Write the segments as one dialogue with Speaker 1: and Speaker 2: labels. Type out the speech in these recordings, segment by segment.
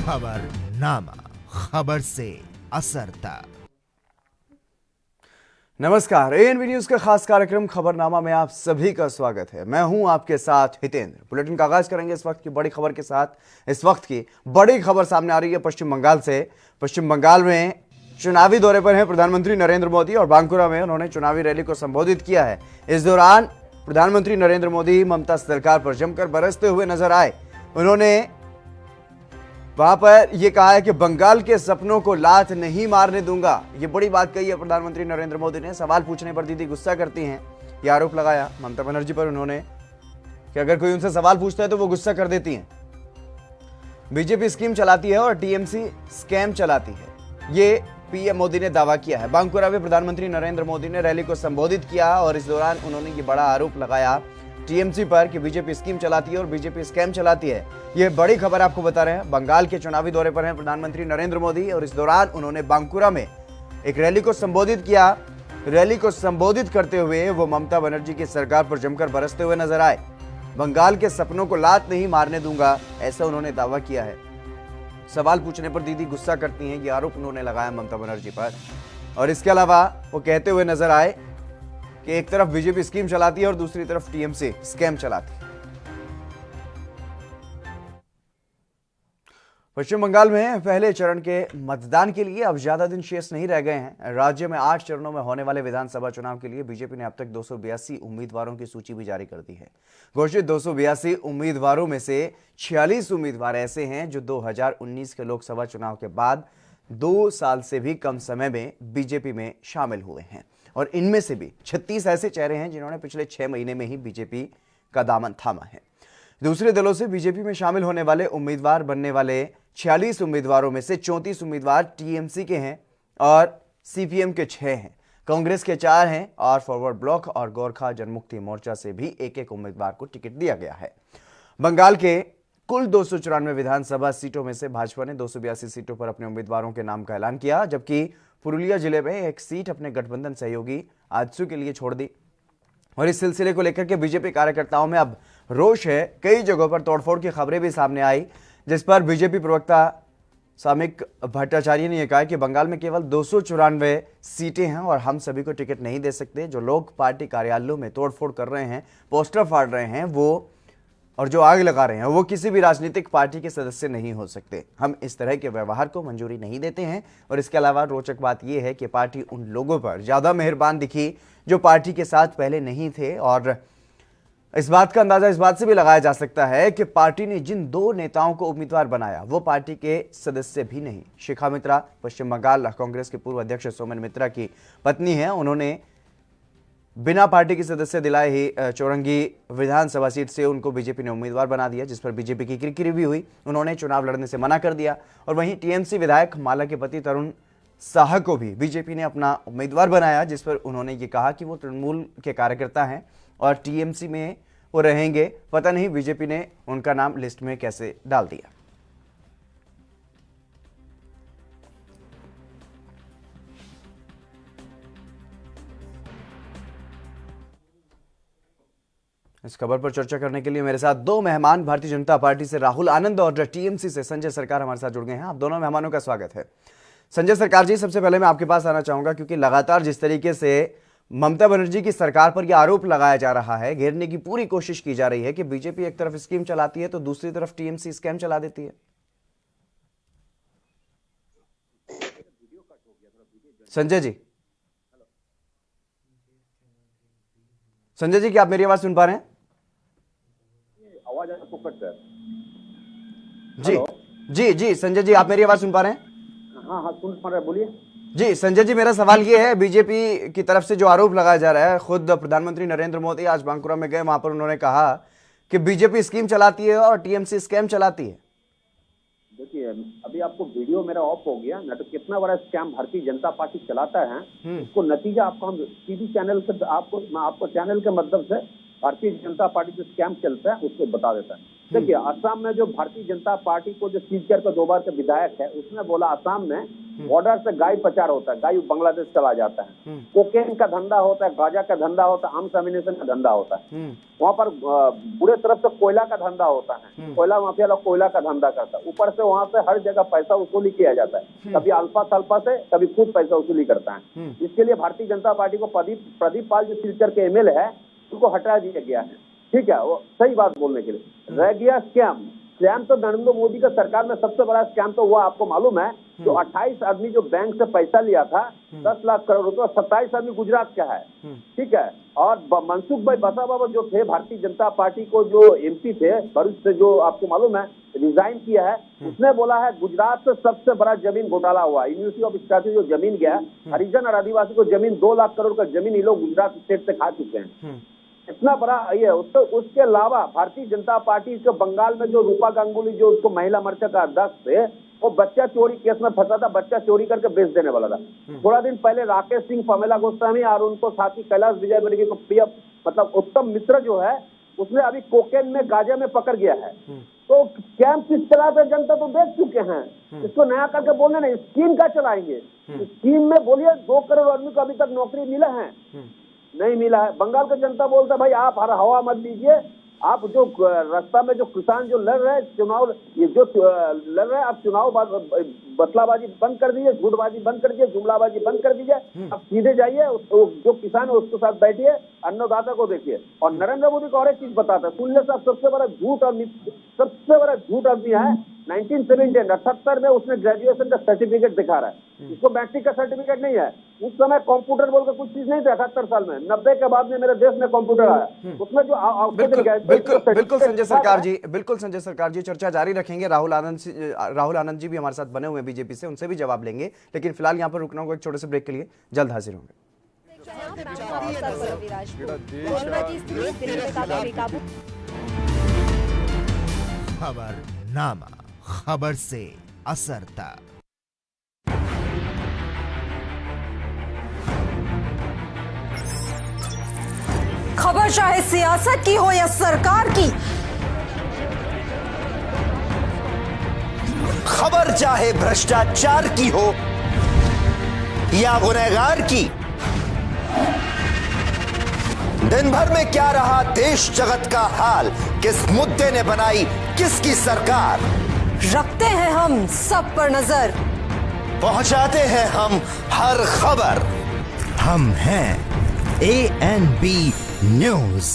Speaker 1: खबरनामा, खबर से असर तक।
Speaker 2: नमस्कार, एएनबी न्यूज का खास कार्यक्रम खबरनामा में आप सभी का स्वागत है। मैं हूं आपके साथ हितेंद्र। बुलेटिन का आगाज करेंगे इस वक्त की बड़ी खबर के साथ। इस वक्त की बड़ी खबर सामने आ रही है पश्चिम बंगाल से। पश्चिम बंगाल में चुनावी दौरे पर हैं प्रधानमंत्री नरेंद्र मोदी और बांकुरा में उन्होंने चुनावी रैली को संबोधित किया है। इस दौरान प्रधानमंत्री नरेंद्र मोदी ममता सरकार पर जमकर बरसते हुए नजर आए। उन्होंने वहां पर यह कहा है कि बंगाल के सपनों को लात नहीं मारने दूंगा। ये बड़ी बात कही है प्रधानमंत्री नरेंद्र मोदी ने। सवाल पूछने पर दीदी गुस्सा करती हैं, यह आरोप लगाया ममता बनर्जी पर उन्होंने कि अगर कोई उनसे सवाल पूछता है तो वो गुस्सा कर देती हैं। बीजेपी स्कीम चलाती है और टीएमसी स्कैम चलाती है, ये पीएम मोदी ने दावा किया है। बांकुरा में प्रधानमंत्री नरेंद्र मोदी ने रैली को संबोधित किया और इस दौरान उन्होंने ये बड़ा आरोप लगाया टीएमसी पर कि बीजेपी स्कीम चलाती है और बीजेपी स्कैम चलाती है। ये बड़ी खबर आपको बता रहे हैं। बंगाल के चुनावी दौरे पर हैं प्रधानमंत्री नरेंद्र मोदी और इस दौरान उन्होंने बांकुरा में एक रैली को संबोधित किया। रैली को संबोधित करते हुए वो ममता बनर्जी की सरकार पर जमकर बरसते हुए नजर आए। बंगाल के सपनों को लात नहीं मारने दूंगा, ऐसा उन्होंने दावा किया है। सवाल पूछने पर दीदी गुस्सा करती हैं, ये आरोप उन्होंने लगाया ममता बनर्जी पर। और इसके अलावा वो कहते हुए नजर आए कि एक तरफ बीजेपी स्कीम चलाती है और दूसरी तरफ टीएमसी स्कैम चलाती है। पश्चिम बंगाल में पहले चरण के मतदान के लिए अब ज्यादा दिन शेष नहीं रह गए हैं। राज्य में 8 चरणों में होने वाले विधानसभा चुनाव के लिए बीजेपी ने अब तक 282 उम्मीदवारों की सूची भी जारी कर दी है। घोषित 282 उम्मीदवारों में से 46 उम्मीदवार ऐसे हैं जो 2019 के लोकसभा चुनाव के बाद 2 साल से भी कम समय में बीजेपी में शामिल हुए हैं और इनमें से भी 36 ऐसे चेहरे हैं जिन्होंने पिछले 6 महीने में ही बीजेपी का दामन थामा है। दूसरे दलों से बीजेपी में शामिल होने वाले उम्मीदवार बनने वाले 46 उम्मीदवारों में से 34 उम्मीदवार टीएमसी के हैं और सीपीएम के 6 हैं, कांग्रेस के 4 हैं और फॉरवर्ड ब्लॉक और गोरखा जनमुक्ति मोर्चा से भी एक उम्मीदवार को टिकट दिया गया है। बंगाल के कुल 294 विधानसभा सीटों में से भाजपा ने 282 सीटों पर अपने उम्मीदवारों के नाम का ऐलान किया, जबकि पुरुलिया जिले में एक सीट अपने गठबंधन सहयोगी आजसू के लिए छोड़ दी। और इस सिलसिले को लेकर के बीजेपी कार्यकर्ताओं में अब रोष है। कई जगहों पर तोड़फोड़ की खबरें भी सामने आई, जिस पर बीजेपी प्रवक्ता सामिक भट्टाचार्य ने यह कहा कि बंगाल में केवल 294 सीटें हैं और हम सभी को टिकट नहीं दे सकते। जो लोग पार्टी कार्यालयों में तोड़फोड़ कर रहे हैं, पोस्टर फाड़ रहे हैं वो और जो आग लगा रहे हैं वो किसी भी राजनीतिक पार्टी के सदस्य नहीं हो सकते। हम इस तरह के व्यवहार को मंजूरी नहीं देते हैं। और इसके अलावा रोचक बात यह है कि पार्टी उन लोगों पर ज्यादा मेहरबान दिखी जो पार्टी के साथ पहले नहीं थे। और इस बात का अंदाजा इस बात से भी लगाया जा सकता है कि पार्टी ने जिन 2 नेताओं को उम्मीदवार बनाया वो पार्टी के सदस्य भी नहीं। शिखा मित्रा पश्चिम बंगाल कांग्रेस के पूर्व अध्यक्ष सोमेन मित्रा की पत्नी है। उन्होंने बिना पार्टी की सदस्य दिलाए ही चौरंगी विधानसभा सीट से उनको बीजेपी ने उम्मीदवार बना दिया, जिस पर बीजेपी की किरकिरी भी हुई। उन्होंने चुनाव लड़ने से मना कर दिया। और वहीं टीएमसी विधायक माला के पति तरुण साह को भी बीजेपी ने अपना उम्मीदवार बनाया, जिस पर उन्होंने ये कहा कि वो तृणमूल के कार्यकर्ता हैं और टीएमसी में वो रहेंगे। पता नहीं बीजेपी ने उनका नाम लिस्ट में कैसे डाल दिया। इस खबर पर चर्चा करने के लिए मेरे साथ 2 मेहमान भारतीय जनता पार्टी से राहुल आनंद और टीएमसी से संजय सरकार हमारे साथ जुड़ गए हैं। आप दोनों मेहमानों का स्वागत है। संजय सरकार जी, सबसे पहले मैं आपके पास आना चाहूंगा क्योंकि लगातार जिस तरीके से ममता बनर्जी की सरकार पर यह आरोप लगाया जा रहा है, घेरने की पूरी कोशिश की जा रही है कि बीजेपी एक तरफ स्कीम चलाती है तो दूसरी तरफ टीएमसी स्कैम चला देती है। संजय जी, क्या आप मेरी आवाज सुन पा रहे हैं?
Speaker 3: आवाज आपको कट है?
Speaker 2: जी संजय जी, आप मेरी आवाज सुन पा रहे हैं?
Speaker 3: हाँ सुन पा रहे हैं, बोलिए।
Speaker 2: जी संजय जी, मेरा सवाल ये है, बीजेपी की तरफ से जो आरोप लगाया जा रहा है, खुद प्रधानमंत्री नरेंद्र मोदी आज बांकुरा में गए, वहां पर उन्होंने कहा कि बीजेपी स्कीम चलाती है और टीएमसी स्कैम चलाती है।
Speaker 3: देखिए, अभी आपको वीडियो मेरा ऑफ हो गया ना, तो कितना बड़ा स्कैम भारतीय जनता पार्टी चलाता है उसको नतीजा आपको हम टीवी चैनल से आपको चैनल के मदद से भारतीय जनता पार्टी जो स्कैम चलता है उसको बता देता है। देखिए, असम में जो भारतीय जनता पार्टी को जो सीट कर 2 बार का विधायक है, उसने बोला असम में बॉर्डर से गाय प्रचार होता है, गाय बांग्लादेश चला जाता है, कोकेन का धंधा होता है, गांजा का धंधा होता है, आर्म्स एम्यूनिशन का धंधा होता है, वहाँ पर बुरे तरफ से कोयला का धंधा होता है, कोयला माफिया लोग कोयला का धंधा करता है, ऊपर से वहाँ से हर जगह पैसा वसूली किया जाता है, कभी अल्फा सल्फा से, कभी खुद पैसा वसूली करता है। इसके लिए भारतीय जनता पार्टी को प्रदीप पाल जो सिलचर के एमएलए है उनको हटा दिया गया है। ठीक है, वो सही बात बोलने के लिए। रह गया स्कैम तो नरेंद्र मोदी का सरकार में सबसे बड़ा स्कैम तो हुआ, आपको मालूम है, जो 28 आदमी जो बैंक से पैसा लिया था 10 लाख करोड़ रुपए, 27 आदमी गुजरात का है। ठीक है, और मनसुख भाई बसाबाबा जो थे भारतीय जनता पार्टी को जो एमपी थे भरूच से, जो आपको मालूम है रिजाइन किया है, उसने बोला है गुजरात से सबसे बड़ा जमीन घोटाला हुआ। यूनिवर्सिटी ऑफ स्टार्टी जो जमीन गया, हरिजन और आदिवासी को जमीन 2 लाख करोड़ का जमीन ये लोग गुजरात स्टेट से खा चुके हैं। इतना बड़ा ये। उसके अलावा भारतीय जनता पार्टी के बंगाल में जो रूपा गांगुली जो उसको महिला मोर्चा का अध्यक्ष थे, वो बच्चा चोरी केस में फंसा था, बच्चा चोरी करके बेच देने वाला था। थोड़ा दिन पहले राकेश सिंह, पमेला गोस्वामी और उनको साथी कैलाश विजयवर्गीय को प्रिय मतलब उत्तम मिश्र जो है, उसने अभी कोकेन में गांजा में पकड़ गया है। तो कैंप किस तरह से जनता तो देख चुके हैं, इसको नया करके बोलने नहीं, स्कीम का चलाएंगे। स्कीम में बोलिए 2 करोड़ आदमी को अभी तक नौकरी मिला है, नहीं मिला है। बंगाल का जनता बोलता है भाई आप हवा मत लीजिए, आप जो रास्ता में जो किसान जो लड़ रहे हैं चुनाव, ये जो लड़ रहे हैं, आप चुनाव बतलाबाजी बंद कर दीजिए, झूठबाजी बंद कर दीजिए, जुमलाबाजी बंद कर दीजिए, आप सीधे जाइए, जो किसान है उसके साथ बैठिए, अन्नदाता को देखिए। और नरेंद्र मोदी को और एक चीज बताता है, सुन ले साहब, सबसे बड़ा झूठ आदमी है। 1978 में उसने ग्रेजुएशन का सर्टिफिकेट दिखा रहा है, इसको मैट्रिक का सर्टिफिकेट नहीं है। उस समय कंप्यूटर बोल के कुछ चीज नहीं था 78 साल में, 90 के बाद में मेरे देश में कंप्यूटर आया, उसमें जो
Speaker 2: बिल्कुल संजय सरकार जी, चर्चा जारी रखेंगे। राहुल आनंद जी भी हमारे साथ बने हुए हैं बीजेपी से, उनसे भी जवाब लेंगे, लेकिन फिलहाल यहाँ पर रुकना होगा एक छोटे से ब्रेक के लिए, जल्द हाजिर होंगे।
Speaker 1: खबरनामा, खबर से असर तक।
Speaker 4: खबर चाहे सियासत की हो या सरकार की,
Speaker 5: खबर चाहे भ्रष्टाचार की हो या गुनहगार की, दिन भर में क्या रहा देश जगत का हाल, किस मुद्दे ने बनाई किसकी सरकार,
Speaker 4: रखते हैं हम सब पर नजर,
Speaker 5: पहुंचाते हैं हम हर खबर।
Speaker 1: हम हैं ANB न्यूज।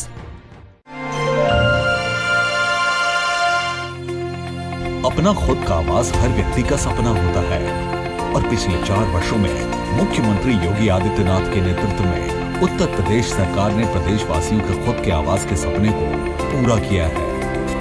Speaker 6: अपना खुद का आवास हर व्यक्ति का सपना होता है और पिछले 4 वर्षों में मुख्यमंत्री योगी आदित्यनाथ के नेतृत्व में उत्तर प्रदेश सरकार ने प्रदेशवासियों के खुद के आवास के सपने को पूरा किया है।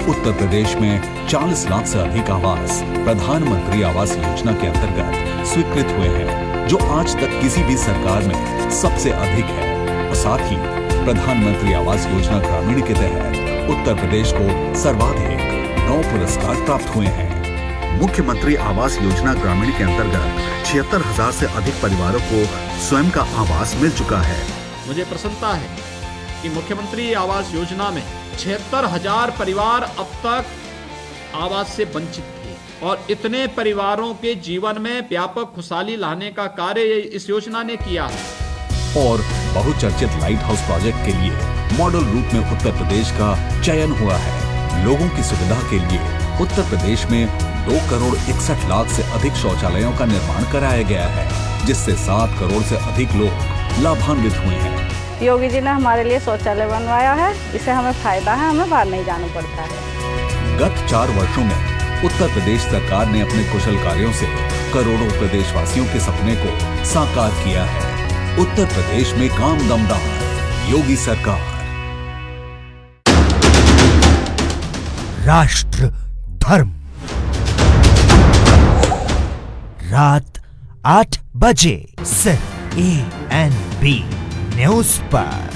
Speaker 6: उत्तर प्रदेश में 40 लाख से अधिक आवास प्रधानमंत्री आवास योजना के अंतर्गत स्वीकृत हुए हैं, जो आज तक किसी भी सरकार में सबसे अधिक है। और साथ ही प्रधानमंत्री आवास योजना ग्रामीण के तहत उत्तर प्रदेश को सर्वाधिक 9 पुरस्कार प्राप्त हुए हैं। मुख्यमंत्री आवास योजना ग्रामीण के अंतर्गत 76,000 से अधिक परिवारों को स्वयं का आवास मिल चुका है।
Speaker 7: मुझे प्रसन्नता है कि मुख्यमंत्री आवास योजना में 76,000 परिवार अब तक आवास से वंचित थे और इतने परिवारों के जीवन में व्यापक खुशहाली लाने का कार्य इस योजना ने किया है।
Speaker 6: और बहुचर्चित लाइट हाउस प्रोजेक्ट के लिए मॉडल रूप में उत्तर प्रदेश का चयन हुआ है। लोगों की सुविधा के लिए उत्तर प्रदेश में 2 करोड़ 61 लाख से अधिक शौचालयों का निर्माण कराया गया है, जिससे 7 करोड़ से अधिक लोग लाभान्वित हुए हैं।
Speaker 8: योगी जी ने हमारे लिए शौचालय बनवाया है, इससे हमें फायदा है, हमें बाहर नहीं जाना पड़ता है।
Speaker 6: गत 4 वर्षों में उत्तर प्रदेश सरकार ने अपने कुशल कार्यों से करोड़ों प्रदेशवासियों के सपने को साकार किया है। उत्तर प्रदेश में काम दमदार, योगी सरकार।
Speaker 1: राष्ट्र धर्म, रात 8 बजे सिर्फ ANB न्यूज पर।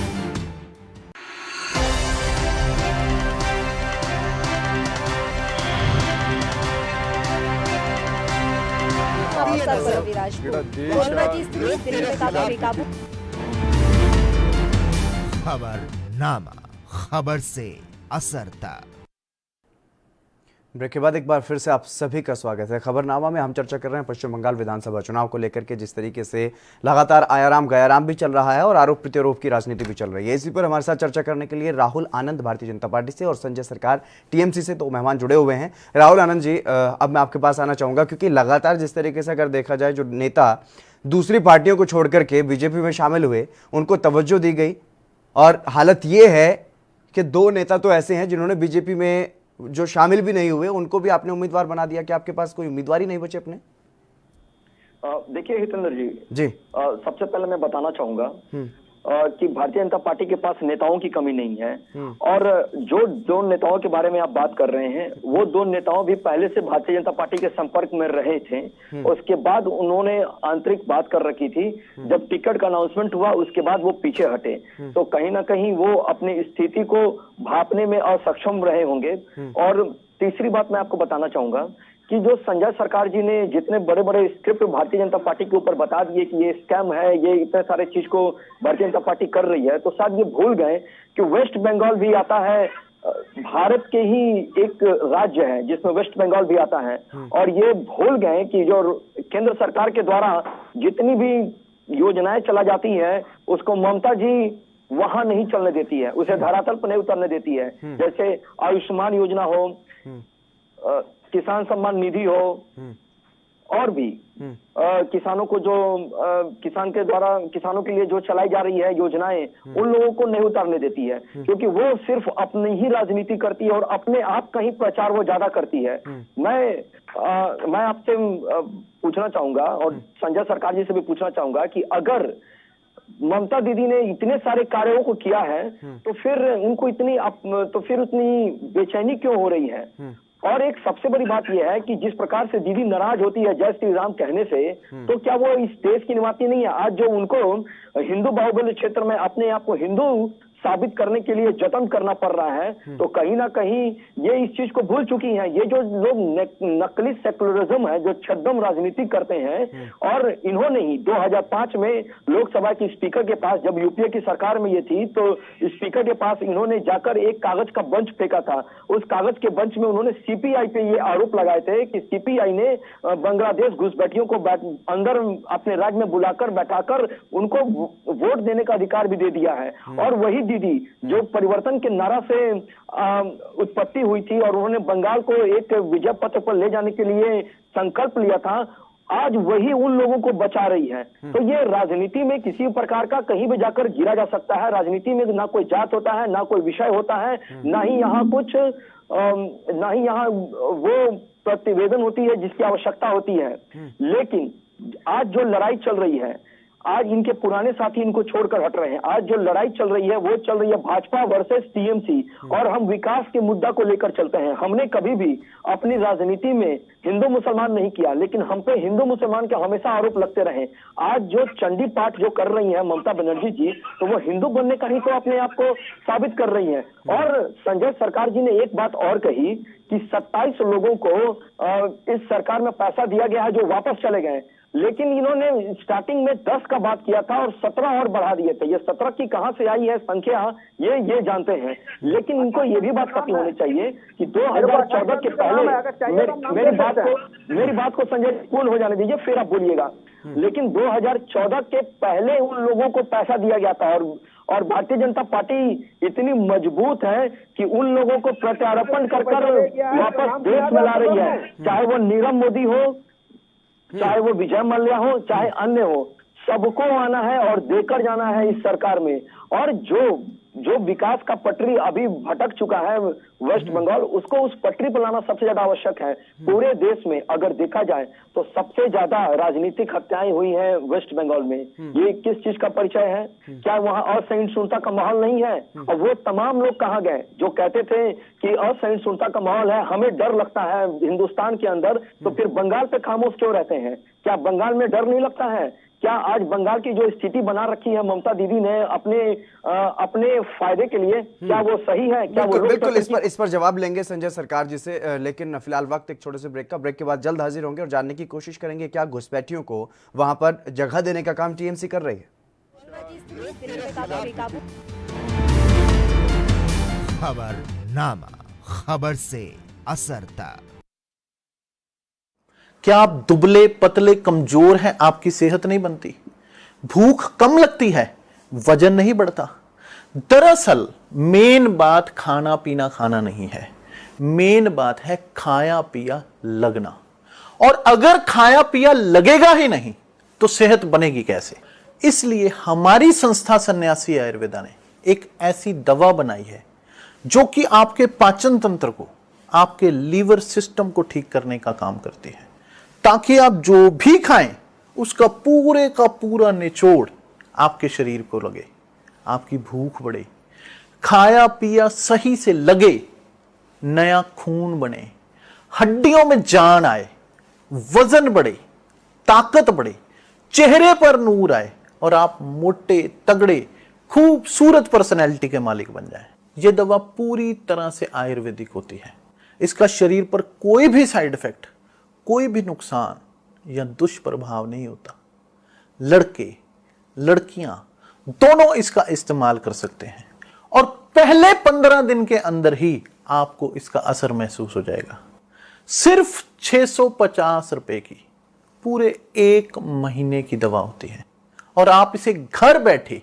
Speaker 1: खबरनामा, खबर से असर तक।
Speaker 2: ब्रेक के बाद एक बार फिर से आप सभी का स्वागत है। खबरनामा में हम चर्चा कर रहे हैं पश्चिम बंगाल विधानसभा चुनाव को लेकर के, जिस तरीके से लगातार आयाराम गयाराम भी चल रहा है और आरोप प्रत्यारोप की राजनीति भी चल रही है। इसी पर हमारे साथ चर्चा करने के लिए राहुल आनंद भारतीय जनता पार्टी से और संजय सरकार टीएमसी से दो मेहमान जुड़े हुए हैं। राहुल आनंद जी, अब मैं आपके पास आना चाहूंगा, क्योंकि लगातार जिस तरीके से अगर देखा जाए जो नेता दूसरी पार्टियों को छोड़ करके बीजेपी में शामिल हुए उनको तवज्जो दी गई, और हालत ये है कि दो नेता तो ऐसे हैं जिन्होंने बीजेपी में जो शामिल भी नहीं हुए उनको भी आपने उम्मीदवार बना दिया। कि आपके पास कोई उम्मीदवार ही नहीं बचे अपने?
Speaker 9: देखिए हितेंद्र जी,
Speaker 2: जी
Speaker 9: सबसे पहले मैं बताना चाहूंगा कि भारतीय जनता पार्टी के पास नेताओं की कमी नहीं है। और जो दो नेताओं के बारे में आप बात कर रहे हैं, वो दो नेताओं भी पहले से भारतीय जनता पार्टी के संपर्क में रहे थे। उसके बाद उन्होंने आंतरिक बात कर रखी थी। जब टिकट का अनाउंसमेंट हुआ उसके बाद वो पीछे हटे, तो कहीं ना कहीं वो अपनी स्थिति को भांपने में असक्षम रहे होंगे। और तीसरी बात मैं आपको बताना चाहूंगा कि जो संजय सरकार जी ने जितने बड़े बड़े स्क्रिप्ट भारतीय जनता पार्टी के ऊपर बता दिए कि ये स्कैम है, ये इतने सारे चीज को भारतीय जनता पार्टी कर रही है, तो शायद ये भूल गए कि वेस्ट बंगाल भी आता है, भारत के ही एक राज्य है जिसमें वेस्ट बंगाल भी आता है। और ये भूल गए कि जो केंद्र सरकार के द्वारा जितनी भी योजनाएं चला जाती है उसको ममता जी वहां नहीं चलने देती है, उसे धरातल पर नहीं उतरने देती है। जैसे आयुष्मान योजना हो, किसान सम्मान निधि हो, और भी किसानों को जो किसान के द्वारा किसानों के लिए जो चलाई जा रही है योजनाएं, उन लोगों को नहीं उतारने देती है, क्योंकि वो सिर्फ अपनी ही राजनीति करती है और अपने आप का ही प्रचार वो ज्यादा करती है। मैं आपसे पूछना चाहूंगा और संजय सरकार जी से भी पूछना चाहूंगा कि अगर ममता दीदी ने इतने सारे कार्यों को किया है तो फिर उनको उतनी बेचैनी क्यों हो रही है? और एक सबसे बड़ी बात यह है कि जिस प्रकार से दीदी नाराज होती है जय श्री राम कहने से, तो क्या वो इस देश की निवासी नहीं है? आज जो उनको हिंदू बाहुबल्य क्षेत्र में अपने आप को हिंदू साबित करने के लिए जतन करना पड़ रहा है, तो कहीं ना कहीं ये इस चीज को भूल चुकी हैं। ये जो लोग नकली सेकुलरिज्म है, जो छद्म राजनीति करते हैं, और इन्होंने ही 2005 में लोकसभा की स्पीकर के पास, जब यूपीए की सरकार में ये थी, तो स्पीकर के पास इन्होंने जाकर एक कागज का बंच फेंका था। उस कागज के बंच में उन्होंने सीपीआई पे ये आरोप लगाए थे कि सीपीआई ने बांग्लादेश घुसपैठियों को अंदर अपने राज्य में बुलाकर बैठाकर उनको वोट देने का अधिकार भी दे दिया है। और वही दीदी जो परिवर्तन के नारा से उत्पत्ति हुई थी और उन्होंने बंगाल को एक विजय पथ पर ले जाने के लिए संकल्प लिया था, आज वही उन लोगों को बचा रही है। तो ये राजनीति में किसी प्रकार का कहीं भी जाकर गिरा जा सकता है। राजनीति में ना कोई जात होता है, ना कोई विषय होता है, ना ही यहाँ वो प्रतिवेदन होती है जिसकी आवश्यकता होती है। लेकिन आज जो लड़ाई चल रही है, आज इनके पुराने साथी इनको छोड़कर हट रहे हैं। आज जो लड़ाई चल रही है वो चल रही है भाजपा वर्सेस टीएमसी, और हम विकास के मुद्दा को लेकर चलते हैं। हमने कभी भी अपनी राजनीति में हिंदू मुसलमान नहीं किया, लेकिन हम पे हिंदू मुसलमान के हमेशा आरोप लगते रहे। आज जो चंडी पाठ जो कर रही है ममता बनर्जी जी, तो वो हिंदू बनने का ही तो अपने आप को साबित कर रही है। और संजय सरकार जी ने एक बात और कही कि 27 लोगों को इस सरकार में पैसा दिया गया है जो वापस चले गए, लेकिन इन्होंने स्टार्टिंग में 10 का बात किया था और 17 और बढ़ा दिए थे। ये 17 की कहां से आई है संख्या, ये जानते हैं। लेकिन इनको ये भी बात पता होनी चाहिए कि 2014 के पहले, मेरी बात को संजय पूर्ण हो जाने दीजिए, फिर आप बोलिएगा। लेकिन 2014 के पहले उन लोगों को पैसा दिया गया था, और भारतीय जनता पार्टी इतनी मजबूत है कि उन लोगों को प्रत्यारोपण कर वापस देश में ला रही है। चाहे वो नीरव मोदी हो, चाहे वो विजय मल्ल्या हो, चाहे अन्य हो, सबको आना है और देकर जाना है इस सरकार में। और जो विकास का पटरी अभी भटक चुका है वेस्ट बंगाल, उसको उस पटरी पर लाना सबसे ज्यादा आवश्यक है। पूरे देश में अगर देखा जाए तो सबसे ज्यादा राजनीतिक हत्याएं हुई हैं वेस्ट बंगाल में। ये किस चीज का परिचय है? क्या वहाँ असहिष्णुता का माहौल नहीं है? और वो तमाम लोग कहाँ गए जो कहते थे कि असहिष्णुता का माहौल है, हमें डर लगता है हिंदुस्तान के अंदर, तो फिर बंगाल पे खामोश क्यों रहते हैं? क्या बंगाल में डर नहीं लगता है? क्या आज बंगाल की जो स्थिति बना रखी है ममता दीदी ने अपने फायदे के लिए, क्या वो सही है? क्या वो
Speaker 2: बिल्कुल इस पर जवाब लेंगे संजय सरकार जी से, लेकिन फिलहाल वक्त एक छोटे से ब्रेक के बाद जल्द हाजिर होंगे और जानने की कोशिश करेंगे क्या घुसपैठियों को वहां पर जगह देने का काम टीएमसी कर रही है।
Speaker 1: खबरनामा, खबर से असर तक।
Speaker 10: क्या आप दुबले पतले कमजोर हैं, आपकी सेहत नहीं बनती? भूख कम लगती है, वजन नहीं बढ़ता? दरअसल मेन बात खाना पीना खाना नहीं है, मेन बात है खाया पिया लगना। और अगर खाया पिया लगेगा ही नहीं तो सेहत बनेगी कैसे? इसलिए हमारी संस्था सन्यासी आयुर्वेदा ने एक ऐसी दवा बनाई है जो कि आपके पाचन तंत्र को, आपके लीवर सिस्टम को ठीक करने का काम करती है, ताकि आप जो भी खाएं उसका पूरे का पूरा निचोड़ आपके शरीर को लगे, आपकी भूख बढ़े, खाया पिया सही से लगे, नया खून बने, हड्डियों में जान आए, वजन बढ़े, ताकत बढ़े, चेहरे पर नूर आए और आप मोटे तगड़े खूबसूरत पर्सनैलिटी के मालिक बन जाएं। यह दवा पूरी तरह से आयुर्वेदिक होती है। इसका शरीर पर कोई भी साइड इफेक्ट, कोई भी नुकसान या दुष्प्रभाव नहीं होता। लड़के लड़कियां दोनों इसका इस्तेमाल कर सकते हैं और पहले 15 दिन के अंदर ही आपको इसका असर महसूस हो जाएगा। सिर्फ 650 रुपए की पूरे 1 महीने की दवा होती है और आप इसे घर बैठे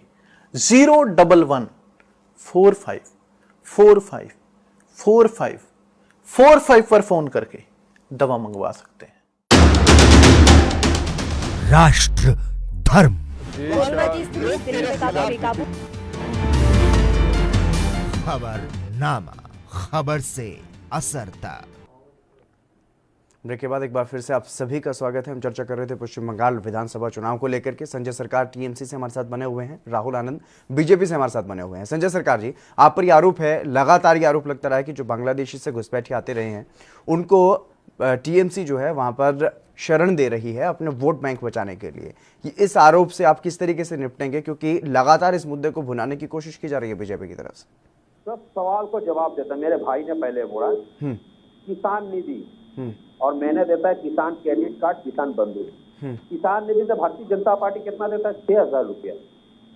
Speaker 10: 01145454545 पर फोन करके दवा मंगवा सकते हैं।
Speaker 1: राष्ट्र धर्म खबरनामा, खबर से असर तक।
Speaker 2: ब्रेक के बाद एक बार फिर से आप सभी का स्वागत है। हम चर्चा कर रहे थे पश्चिम बंगाल विधानसभा चुनाव को लेकर के। संजय सरकार टीएमसी से हमारे साथ बने हुए हैं, राहुल आनंद बीजेपी से हमारे साथ बने हुए हैं। संजय सरकार जी, आप पर ये आरोप है, लगातार ये आरोप लगता रहा है कि जो बांग्लादेशी से घुसपैठिए आते रहे हैं उनको टीएमसी जो है वहां पर शरण दे रही है अपने वोट बैंक बचाने के लिए। कि इस आरोप से आप किस तरीके से निपटेंगे, क्योंकि लगातार इस मुद्दे को भुनाने की कोशिश की जा रही है बीजेपी की तरफ से?
Speaker 3: सब सवाल को जवाब देता मेरे भाई ने पहले बोला किसान निधि, और मैंने देता है किसान क्रेडिट कार्ड, किसान बंधु। किसान निधि से भारतीय जनता पार्टी कितना देता है? 6,000 रुपया।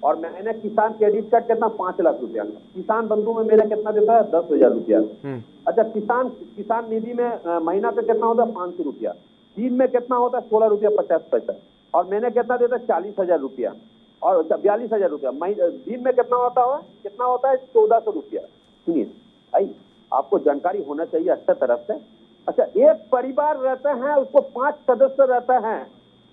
Speaker 3: और मैंने किसान क्रेडिट कार्ड कितना? 5 लाख रुपया। किसान बंधु में मेरा कितना देता है? 10,000 रुपया। अच्छा, किसान निधि में महीना पे कितना होता है? 500 रुपया। दिन में कितना होता है? 16 रुपया 50 पैसा। और मैंने कितना देता है? 40,000 रुपया और 42,000 रुपया। दिन में कितना होता है? 1400 रुपया। सुनिए भाई, आपको जानकारी होना चाहिए अच्छे तरफ से। अच्छा, एक परिवार रहते हैं, उसको 5 सदस्य रहते हैं,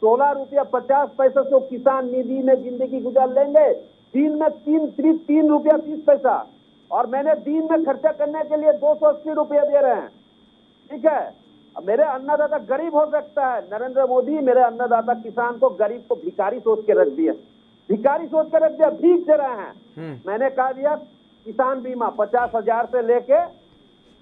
Speaker 3: 16 रुपया 50 पैसा से किसान निधि में जिंदगी गुजार लेंगे। दिन में 3 रुपया 30 पैसा। और मैंने दिन में खर्चा करने के लिए 280 रुपया दे रहे हैं। ठीक है, मेरे अन्नदाता गरीब हो सकता है, नरेंद्र मोदी मेरे अन्नदाता किसान को, गरीब को भिखारी सोच के रख दिया, भिखारी सोच के रख दिया, भीख दे रहे हैं। मैंने कहा दिया किसान बीमा 50,000 से लेके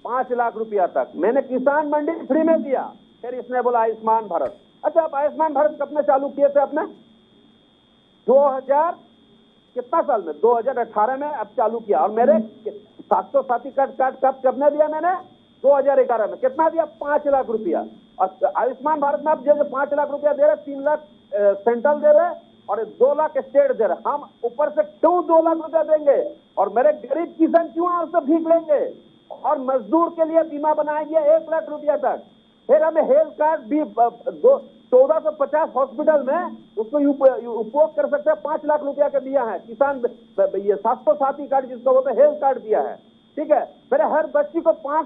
Speaker 3: 5 लाख रुपया तक। मैंने किसान मंडी फ्री में दिया। फिर इसने बोला आयुष्मान भारत। अच्छा, आप आयुष्मान भारत कब में चालू किए थे आपने? 2000 कितना साल में? 2018 में अब चालू किया। और मेरे 700 कार्ड कब ने दिया? मैंने 2011 में। कितना दिया? 5 लाख रुपया। और आयुष्मान भारत में आप जैसे 5 लाख रुपया दे रहे, 3 लाख सेंट्रल दे रहे और 2 लाख स्टेट दे रहे। हम ऊपर से क्यों 2 लाख रुपया देंगे? और मेरे गरीब किसान क्यों उससे भीख लेंगे? और मजदूर के लिए बीमा बनाया गया 1 लाख रुपया तक। फिर हमें हेल्थ कार्ड भी 1450 हॉस्पिटल में उसको उपयोग कर सकते हैं, 5 लाख रुपया का दिया है। किसान ये 700 कार्ड जिसको बोलते हैं हेल्थ कार्ड दिया है। ठीक है, मेरे हर बच्ची को क्लास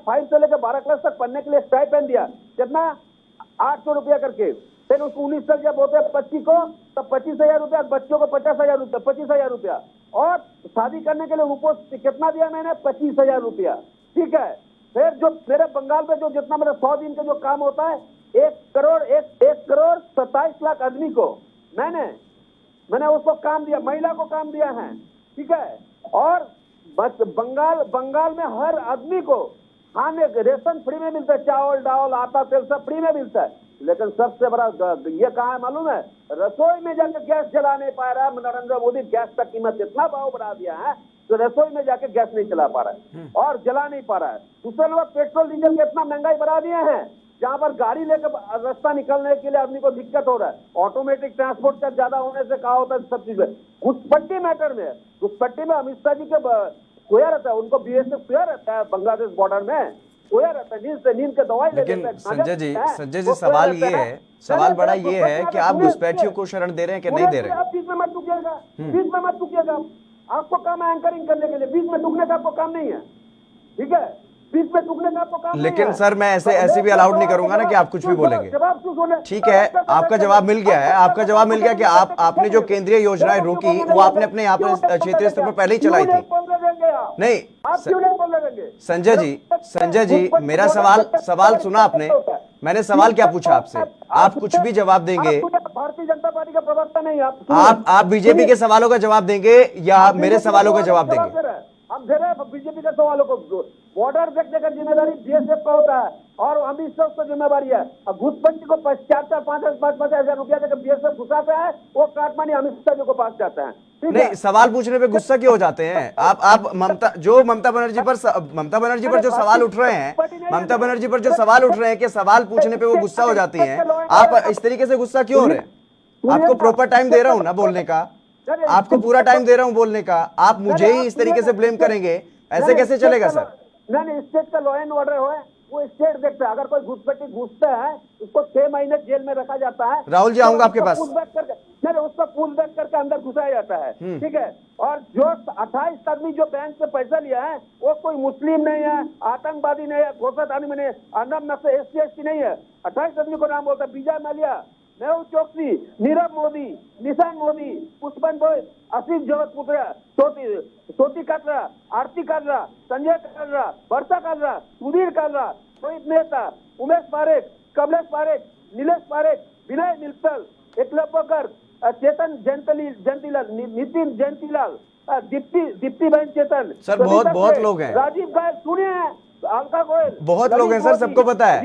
Speaker 3: 5 से लेकर 12 क्लास तक पढ़ने के लिए स्टाइपेंड दिया। कितना? 800 रुपया करके। फिर उसको 19 तक जब होते हैं बच्ची को, तब 25,000 रुपया, बच्चों को 50,000 रुपया, 25,000 रुपया। और शादी करने के लिए उपो कितना दिया मैंने? 25,000 रुपया। ठीक है, फिर जो मेरे बंगाल में जो जितना मेरा 100 दिन का जो काम होता है, 1 करोड़ 27 लाख आदमी को मैंने उसको काम दिया, महिला को काम दिया है। ठीक है, और बस बंगाल में हर आदमी को खाने रेशन फ्री में मिलता है, चावल दाल आटा तेल सब फ्री में मिलता है। लेकिन सबसे बड़ा ये कहाँ है मालूम है? रसोई में जाकर गैस जला नहीं पा रहा है नरेंद्र मोदी। गैस का कीमत इतना भाव बढ़ा दिया है तो रसोई में जाके गैस नहीं चला पा रहा है और जला नहीं पा रहा है। दूसरे लोग पेट्रोल डीजल के इतना महंगाई बढ़ा दिए हैं, जहाँ पर गाड़ी लेकर रास्ता निकलने के लिए आदमी को दिक्कत हो रहा है। ऑटोमेटिक ट्रांसपोर्ट का ज्यादा होने से कहा होता है सब चीज में। घुसपट्टी मैटर में, घुसपट्टी में अमित शाह जी के खोया रहता है, उनको बीएसएफ खोया रहता है बांग्लादेश बॉर्डर में। सोया रहता है, नींद के दवाई ले
Speaker 2: लेकिन
Speaker 3: लेता है।
Speaker 2: संजय जी सवाल ये है, सवाल बड़ा ये है कि आप घुसपैठियों को शरण दे रहे हैं कि नहीं दे रहे हैं?
Speaker 3: आप बीच में मत टूकिएगा, बीच में मत टूकिएगा। आपको काम है एंकरिंग करने के लिए, बीच में टूकने का आपको काम नहीं है, ठीक है? बीच में टूकने का आपको काम
Speaker 2: लेकिन
Speaker 3: नहीं है।
Speaker 2: सर मैं ऐसे भी अलाउड नहीं करूंगा ना कि आप कुछ भी बोलेंगे। ठीक है, आपका जवाब मिल गया है, आपका जवाब मिल गया कि आपने जो केंद्रीय योजनाएं रोकी वो आपने अपने यहाँ पर क्षेत्रीय स्तर पर पहले ही चलाई थी। नहीं संजय जी मेरा सवाल सुना आपने? मैंने सवाल क्या पूछा आपसे? आप कुछ भी जवाब देंगे?
Speaker 3: भारतीय जनता पार्टी का प्रवक्ता नहीं
Speaker 2: आप बीजेपी के सवालों का जवाब देंगे या मेरे सवालों का जवाब देंगे?
Speaker 3: हम दे रहे हैं बीजेपी के सवालों को। बॉर्डर देखने का जिम्मेदारी बीएसएफ का होता है और अमित शाह उसका जिम्मेदारी है। अब घुसपैठी को 4-5 रुपया देकर बीएसएफ घुसाता है, वो काटमानी अमित शाह जी को पास जाता है।
Speaker 2: नहीं, सवाल पूछने पे गुस्सा क्यों हो जाते हैं आप? ममता बनर्जी पर जो सवाल उठ रहे हैं, ममता बनर्जी पर जो सवाल उठ रहे हैं कि सवाल पूछने पे वो गुस्सा हो जाती हैं, आप इस तरीके से गुस्सा क्यों हो रहे हैं? आपको प्रॉपर टाइम दे रहा हूं ना बोलने का, आपको पूरा टाइम दे रहा हूं बोलने का, आप मुझे ही इस तरीके से ब्लेम करेंगे? ऐसे कैसे चलेगा सर?
Speaker 3: नहीं, स्टेट का लॉ एंड ऑर्डर है, वो स्टेट देखता है। अगर कोई घुसपैठी घुसता है उसको 6 महीने जेल में रखा जाता है।
Speaker 2: राहुल जी आऊंगा आपके पास।
Speaker 3: उसको पूल बैक करके अंदर घुसाया जाता है, ठीक है? और जो 28 आदमी जो बैंक से पैसा लिया है वो कोई मुस्लिम नहीं है, आतंकवादी नहीं है, घोषित आदमी नहीं है, अनम नक्सल SC/ST नहीं है। 28 आदमी को नाम बोलता है, विजय माल्या, मेहुल चोकसी, नीरव मोदी, निशान मोदी, पुष्पन बोस, आशीष जोधपुत्र, सोती काटरा, आरती काटरा, संजय काटरा, वर्षा काटरा, सुधीर काटरा, रोहित मेहता, उमेश पारेख, कमलेश पारेख, नीलेश पारेख, विनय मित्तल, एकलव्य गर्ग, चेतन जयंतीलाल, नितिन जयंतीलाल, दीप्तिबेन चेतन,
Speaker 2: सर बहुत लोग हैं।
Speaker 3: राजीव गायक, सुनिए, अलका गोयल,
Speaker 2: बहुत लोग हैं सर, सबको पता है।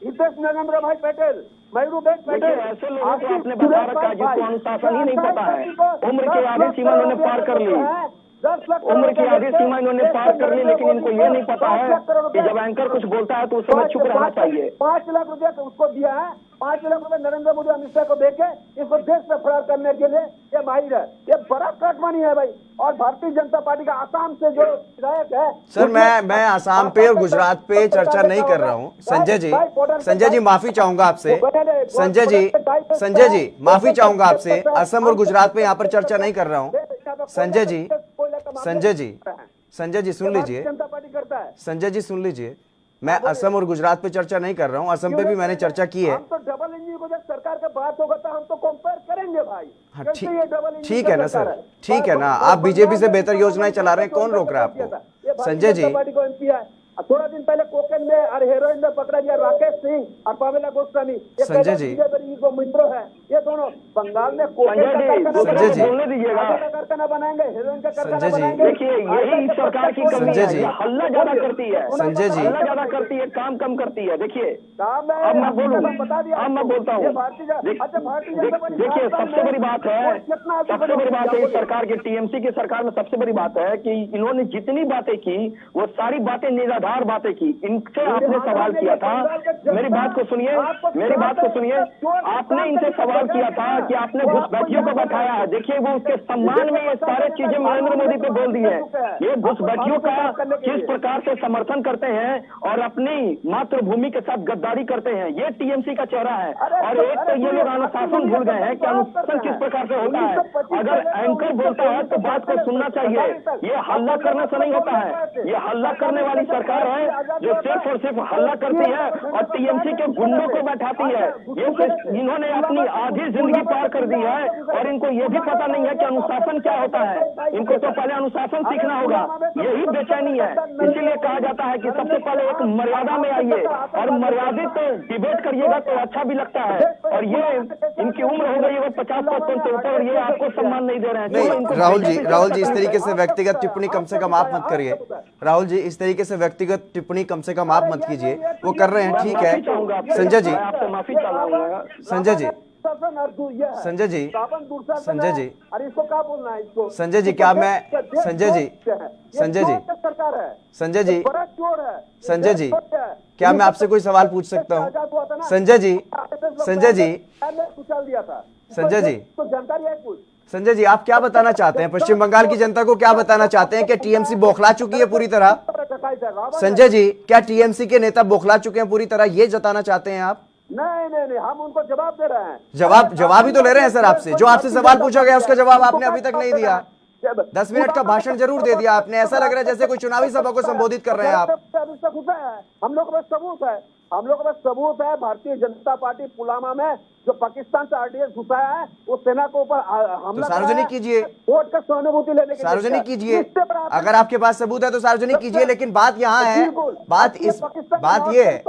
Speaker 3: हितेश नरेंद्र भाई पटेल, मयूरबेन पटेल,
Speaker 9: ऐसे लोगों को आपने बता रखा है जिसको अनुशासन ही नहीं पता है। उम्र की आधी सीमा इन्होंने पार कर ली, उम्र की आधी सीमा इन्होंने पार कर ली, लेकिन इनको ये नहीं पता है कि जब एंकर कुछ बोलता है तो उस समय चुप रहना चाहिए।
Speaker 3: 5 लाख रुपया तो उसको दिया है, 5 लाख रुपए नरेंद्र मोदी अमित शाह को देके इसको देश से फरार करने के लिए ये माहिर है। ये बड़ा काटमानी है भाई। और भारतीय जनता पार्टी का आसाम से जो विधायक है
Speaker 2: सर, मैं आसाम पे और गुजरात पे चर्चा नहीं कर रहा हूँ। संजय जी माफी चाहूंगा आपसे। संजय जी माफी चाहूंगा आपसे। असम और गुजरात पे यहाँ पर चर्चा नहीं कर रहा हूँ। संजय जी सुन लीजिए,
Speaker 3: जनता पार्टी करता है।
Speaker 2: संजय जी सुन लीजिए, मैं असम और गुजरात पे चर्चा नहीं कर रहा हूँ। असम पे भी मैंने चर्चा की है।
Speaker 3: हम तो डबल इंजन को जब सरकार का बात होगा तो हम तो कंपेयर करेंगे भाई।
Speaker 2: हाँ, ठीक है ना सर, ठीक है ना। आप बीजेपी से बेहतर योजनाएं चला रहे हैं, कौन रोक रहा है आपको? संजय जी,
Speaker 3: थोड़ा दिन पहले कोकेन में और हेरोइन में पकड़ा गया राकेश सिंह और पावेला गोस्वामी,
Speaker 2: संजय जी
Speaker 3: मित्रों है ये दोनों। बंगाल में कोकेन का कारखाना बनाएंगे, हेरोइन का कारखाना बनाएंगे।
Speaker 9: देखिए यही सरकार की कमी है, हल्ला ज्यादा करती है।
Speaker 2: संजय जी
Speaker 9: हल्ला ज्यादा करती है, काम कम करती है। देखिए अब मैं बोलता हूँ। देखिए सबसे बड़ी बात है इस सरकार की, टीएमसी की सरकार में सबसे बड़ी बात है कि इन्होंने जितनी बातें की वो सारी बातें निराधार बातें की। इनसे आपने सवाल किया था, मेरी बात को सुनिए, आपने इनसे सवाल किया था कि आपने घुसपैठियों को बैठाया है। देखिए वो उसके सम्मान में ये सारे चीजें नरेंद्र मोदी पे बोल दी है। ये घुसपैठियों का किस प्रकार से समर्थन करते हैं और अपनी मातृभूमि के साथ गद्दारी करते हैं, ये टीएमसी का चेहरा है। और एक तो ये लोग अनुशासन भूल गए हैं कि अनुशासन किस प्रकार से होता है। अगर एंकर बोलता है तो बात को सुनना चाहिए। ये हल्ला करने से नहीं होता है, ये हल्ला करने वाली सरकार है जो सिर्फ और सिर्फ हल्ला करती है और टीएमसी के गुंडों को बैठाती है। ये इन्होंने अपनी आधी जिंदगी पार कर दी है और इनको ये भी पता नहीं है कि अनुशासन क्या होता है। इनको तो पहले अनुशासन सीखना होगा, यही बेचैनी है। इसीलिए कहा जाता है कि सबसे पहले एक मर्यादा में आइए और मर्यादित डिबेट करिएगा तो अच्छा भी लगता है। और ये इनकी उम्र हो गई है 50-55 के ऊपर और ये आपको सम्मान नहीं दे रहे हैं।
Speaker 2: नहीं राहुल जी इस तरीके से व्यक्तिगत टिप्पणी कम से कम आप मत करिए। राहुल जी इस तरीके से व्यक्तिगत टिप्पणी कम से कम आप मत कीजिए। वो कर रहे हैं, ठीक है। संजय जी क्या मैं संजय जी क्या मैं आपसे कोई सवाल पूछ सकता हूँ? संजय जी आप क्या बताना चाहते हैं? पश्चिम बंगाल की जनता को क्या बताना चाहते हैं कि टीएमसी बौखला चुकी है पूरी तरह? संजय जी, क्या टीएमसी के नेता बौखला चुके हैं पूरी तरह, ये जताना चाहते हैं आप?
Speaker 3: नहीं, हम उनको जवाब दे रहे हैं।
Speaker 2: जवाब ही तो ले रहे हैं सर आपसे। जो आपसे सवाल पूछा गया उसका जवाब आपने अभी तक नहीं दिया। 10 मिनट का भाषण जरूर दे दिया आपने। ऐसा लग रहा है जैसे कोई चुनावी सभा को संबोधित कर रहे हैं आप।
Speaker 3: हम लोग के पास सबूत है। भारतीय जनता पार्टी पुलवामा में जो पाकिस्तान से आरडीएक्स घुसाया है, वो सेना के ऊपर हमला
Speaker 2: सार्वजनिक कीजिए,
Speaker 3: वोट का सहानुभूति लेने के
Speaker 2: सार्वजनिक कीजिए। अगर आपके पास सबूत है तो सार्वजनिक कीजिए। लेकिन बात यहाँ है, बात ये है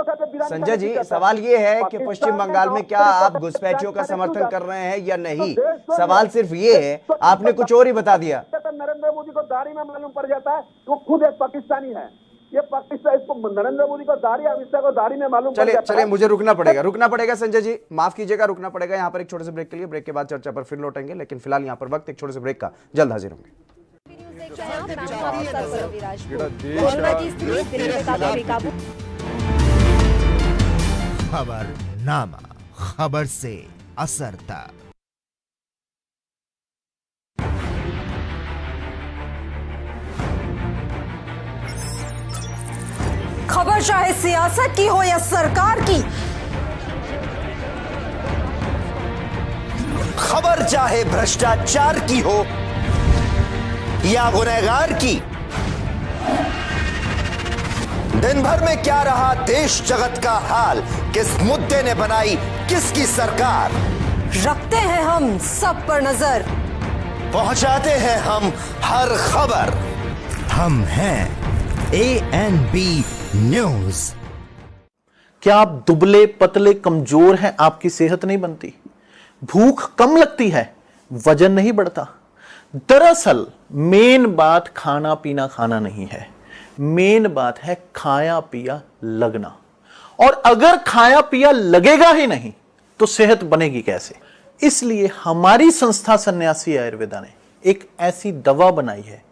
Speaker 2: संजय जी, सवाल ये है कि पश्चिम बंगाल में क्या आप घुसपैठियों का समर्थन कर रहे हैं या नहीं? सवाल सिर्फ ये है, आपने कुछ और ही बता दिया।
Speaker 3: नरेंद्र मोदी को दाढ़ी में मालूम पड़ जाता है वो खुद एक पाकिस्तानी है। ये पाकिस्तान, इसको नरेंद्र मोदी को दाढ़ी, अमित शाह को दाढ़ी में मालूम पड़ जाता है।
Speaker 2: चलिए मुझे रुकना पड़ेगा संजय जी, माफ कीजिएगा, रुकना पड़ेगा यहाँ पर एक छोटे से ब्रेक के लिए। ब्रेक के बाद चर्चा पर फिर लौटेंगे, लेकिन फिलहाल यहाँ पर वक्त एक छोटे से ब्रेक का। जल्द हाजिर होंगे।
Speaker 1: खबरनामा, खबर से असर तक।
Speaker 4: खबर चाहे सियासत की हो या सरकार की,
Speaker 5: खबर चाहे भ्रष्टाचार की हो या गुनहगार की, दिन भर में क्या रहा देश जगत का हाल, किस मुद्दे ने बनाई किसकी सरकार,
Speaker 4: रखते हैं हम सब पर नजर,
Speaker 5: पहुंचाते हैं हम हर खबर।
Speaker 1: हम हैं ANB न्यूज।
Speaker 10: क्या आप दुबले पतले कमजोर हैं, आपकी सेहत नहीं बनती, भूख कम लगती है, वजन नहीं बढ़ता? दरअसल मेन बात खाना पीना खाना नहीं है, मेन बात है खाया पिया लगना। और अगर खाया पिया लगेगा ही नहीं तो सेहत बनेगी कैसे? इसलिए हमारी संस्था सन्यासी आयुर्वेदा ने एक ऐसी दवा बनाई है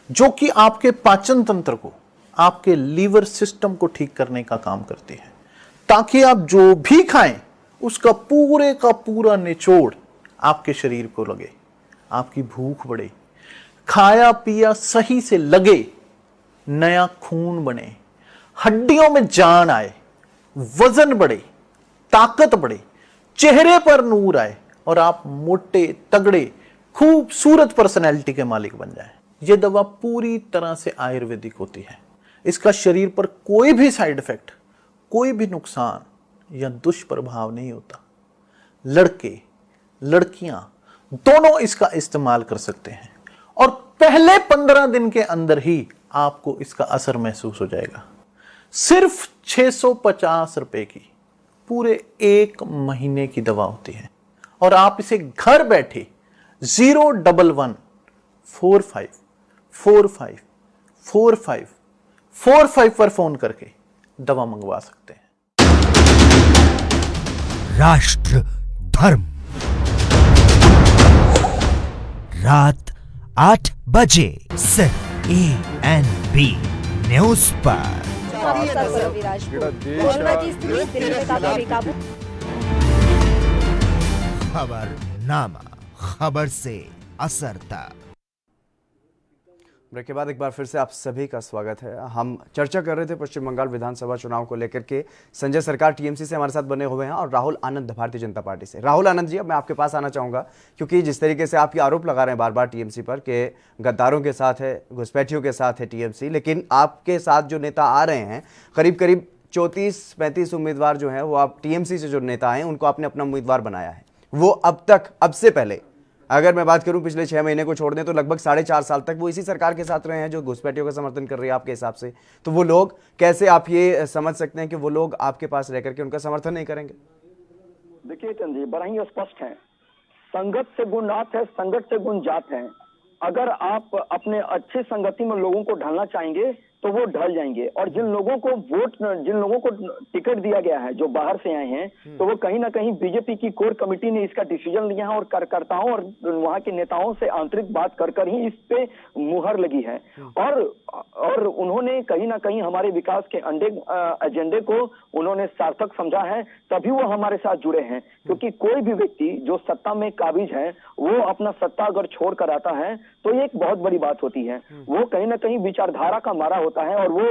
Speaker 10: जो कि आपके पाचन तंत्र को, आपके लीवर सिस्टम को ठीक करने का काम करती है, ताकि आप जो भी खाएं उसका पूरे का पूरा निचोड़ आपके शरीर को लगे, आपकी भूख बढ़े, खाया पिया सही से लगे, नया खून बने, हड्डियों में जान आए, वजन बढ़े, ताकत बढ़े, चेहरे पर नूर आए और आप मोटे तगड़े खूबसूरत पर्सनैलिटी के मालिक बन जाएं। यह दवा पूरी तरह से आयुर्वेदिक होती है। इसका शरीर पर कोई भी साइड इफेक्ट, कोई भी नुकसान या दुष्प्रभाव नहीं होता। लड़के लड़कियां दोनों इसका इस्तेमाल कर सकते हैं और पहले 15 दिन के अंदर ही आपको इसका असर महसूस हो जाएगा। सिर्फ 650 रुपए की पूरे 1 महीने की दवा होती है और आप इसे घर बैठे 01145454545 पर फोन करके दवा मंगवा सकते हैं।
Speaker 1: राष्ट्र धर्म, रात 8 बजे सिर्फ ANB न्यूज पर। खबरनामा, खबर से असर तक।
Speaker 2: ब्रेक के बाद एक बार फिर से आप सभी का स्वागत है। हम चर्चा कर रहे थे पश्चिम बंगाल विधानसभा चुनाव को लेकर के। संजय सरकार टीएमसी से हमारे साथ बने हुए हैं और राहुल आनंद भारतीय जनता पार्टी से। राहुल आनंद जी, अब मैं आपके पास आना चाहूंगा, क्योंकि जिस तरीके से आप ये आरोप लगा रहे हैं बार बार टीएमसी पर कि गद्दारों के साथ है, घुसपैठियों के साथ है टीएमसी, लेकिन आपके साथ जो नेता आ रहे हैं करीब करीब 34-35 उम्मीदवार जो हैं वो आप टीएमसी से जो नेता हैं उनको आपने अपना उम्मीदवार बनाया है। वो अब तक, अब से पहले अगर मैं बात करूं पिछले 6 महीने को छोड़ दें तो लगभग 4.5 साल तक वो इसी सरकार के साथ रहे हैं जो घुसपैठियों का समर्थन कर रही है आपके हिसाब से। तो वो लोग कैसे, आप ये समझ सकते हैं कि वो लोग आपके पास रह करके उनका समर्थन नहीं करेंगे?
Speaker 9: देखिए जी, बड़ा ही स्पष्ट है, संगत से गुण नाथ है, संगत से गुण जात है। अगर आप अपने अच्छे संगति में लोगों को ढलना चाहेंगे तो वो ढल जाएंगे। और जिन लोगों को टिकट दिया गया है जो बाहर से आए हैं, तो वो कहीं ना कहीं बीजेपी की कोर कमेटी ने इसका डिसीजन लिया है और कार्यकर्ताओं और वहां के नेताओं से आंतरिक बात कर ही इस पे मुहर लगी है। और उन्होंने कहीं ना कहीं हमारे विकास के एजेंडे को उन्होंने सार्थक समझा है, तभी वो हमारे साथ जुड़े हैं। क्योंकि कोई भी व्यक्ति जो सत्ता में काबिज है वो अपना सत्ता अगर छोड़ कर आता है तो ये एक बहुत बड़ी बात होती है। वो कहीं ना कहीं विचारधारा का मारा होता है और वो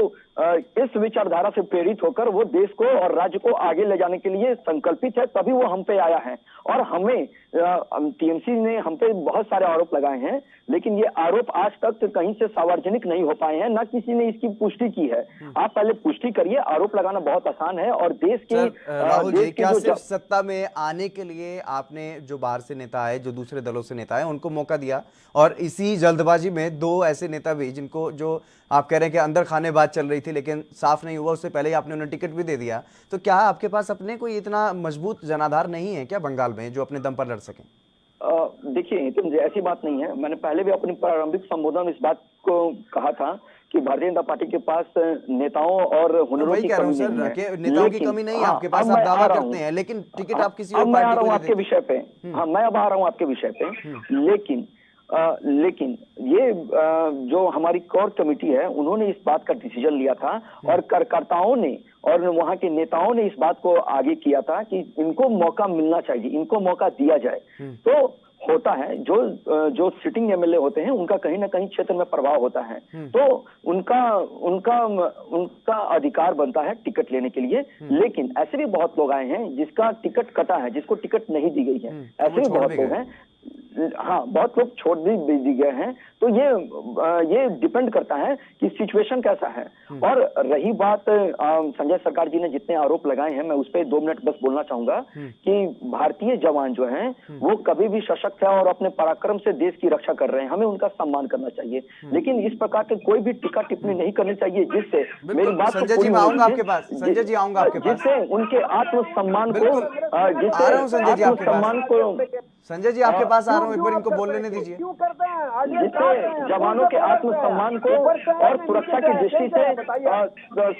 Speaker 9: इस विचारधारा से प्रेरित होकर वो देश को और राज्य को आगे ले जाने के लिए संकल्पित है, तभी वो हम पे आया है। और हमें टीएमसी ने हम पे बहुत सारे आरोप लगाए हैं, लेकिन ये आरोप आज तक कहीं से सार्वजनिक नहीं हो पाए हैं, ना किसी ने इसकी पुष्टि की है। आप पहले पुष्टि करिए। आरोप लगाना बहुत आसान है और देश की
Speaker 2: राहुल जी, क्या सिर्फ सत्ता में आने के लिए आपने जो बाहर से नेता आए, जो दूसरे दलों से नेता आए, उनको मौका दिया, और इसी जल्दबाजी में दो ऐसे नेता भी जिनको जो आप कह रहे हैं कि अंदर खाने बात चल रही थी लेकिन साफ नहीं हुआ, उससे पहले ही आपने उन्हें टिकट भी दे दिया, तो क्या आपके पास अपने कोई इतना मजबूत जनाधार नहीं है क्या बंगाल में जो अपने दम पर लड़ सकें?
Speaker 9: देखिए, तो ऐसी बात नहीं है। मैंने पहले भी अपनी प्रारंभिक संबोधन में इस बात को कहा था कि भारतीय जनता पार्टी के पास नेताओं और हुनरों की कमी नहीं है।
Speaker 2: नेताओं की कमी नहीं है आपके पास, आप दावा करते हैं, लेकिन टिकट आप किसी और पार्टी को दे देते हैं।
Speaker 9: आपके विषय पे, हाँ, मैं अब आ रहा हूँ आपके विषय पे। लेकिन ये जो हमारी कोर कमेटी है, उन्होंने इस बात का डिसीजन लिया था और कार्यकर्ताओं ने और वहां के नेताओं ने इस बात को आगे किया था कि इनको मौका मिलना चाहिए, इनको मौका दिया जाए। तो होता है जो सिटिंग एमएलए होते हैं उनका कहीं ना कहीं क्षेत्र में प्रभाव होता है, तो उनका अधिकार बनता है टिकट लेने के लिए। लेकिन ऐसे भी बहुत लोग आए हैं जिसका टिकट कटा है, जिसको टिकट नहीं दी गई है, ऐसे भी बहुत लोग हैं। हाँ, बहुत लोग छोड़ दी गए हैं। तो ये डिपेंड करता है कि सिचुएशन कैसा है। और रही बात संजय सरकार जी ने जितने आरोप लगाए हैं, मैं उस पर 2 मिनट बस बोलना चाहूंगा कि भारतीय जवान जो हैं वो कभी भी सशक्त है और अपने पराक्रम से देश की रक्षा कर रहे हैं, हमें उनका सम्मान करना चाहिए। लेकिन इस प्रकार के कोई भी टीका टिप्पणी नहीं करनी चाहिए जिससे मेरी बात
Speaker 2: संजय जी मैं आऊंगा आपके पास, संजय जी आऊंगा आपके पास,
Speaker 9: जिससे उनके आत्मसम्मान को,
Speaker 2: संजय जी आपके पास आ रहा हूँ, एक बार इनको बोल लेने दीजिए।
Speaker 9: जिससे जवानों के आत्मसम्मान को और सुरक्षा की दृष्टि से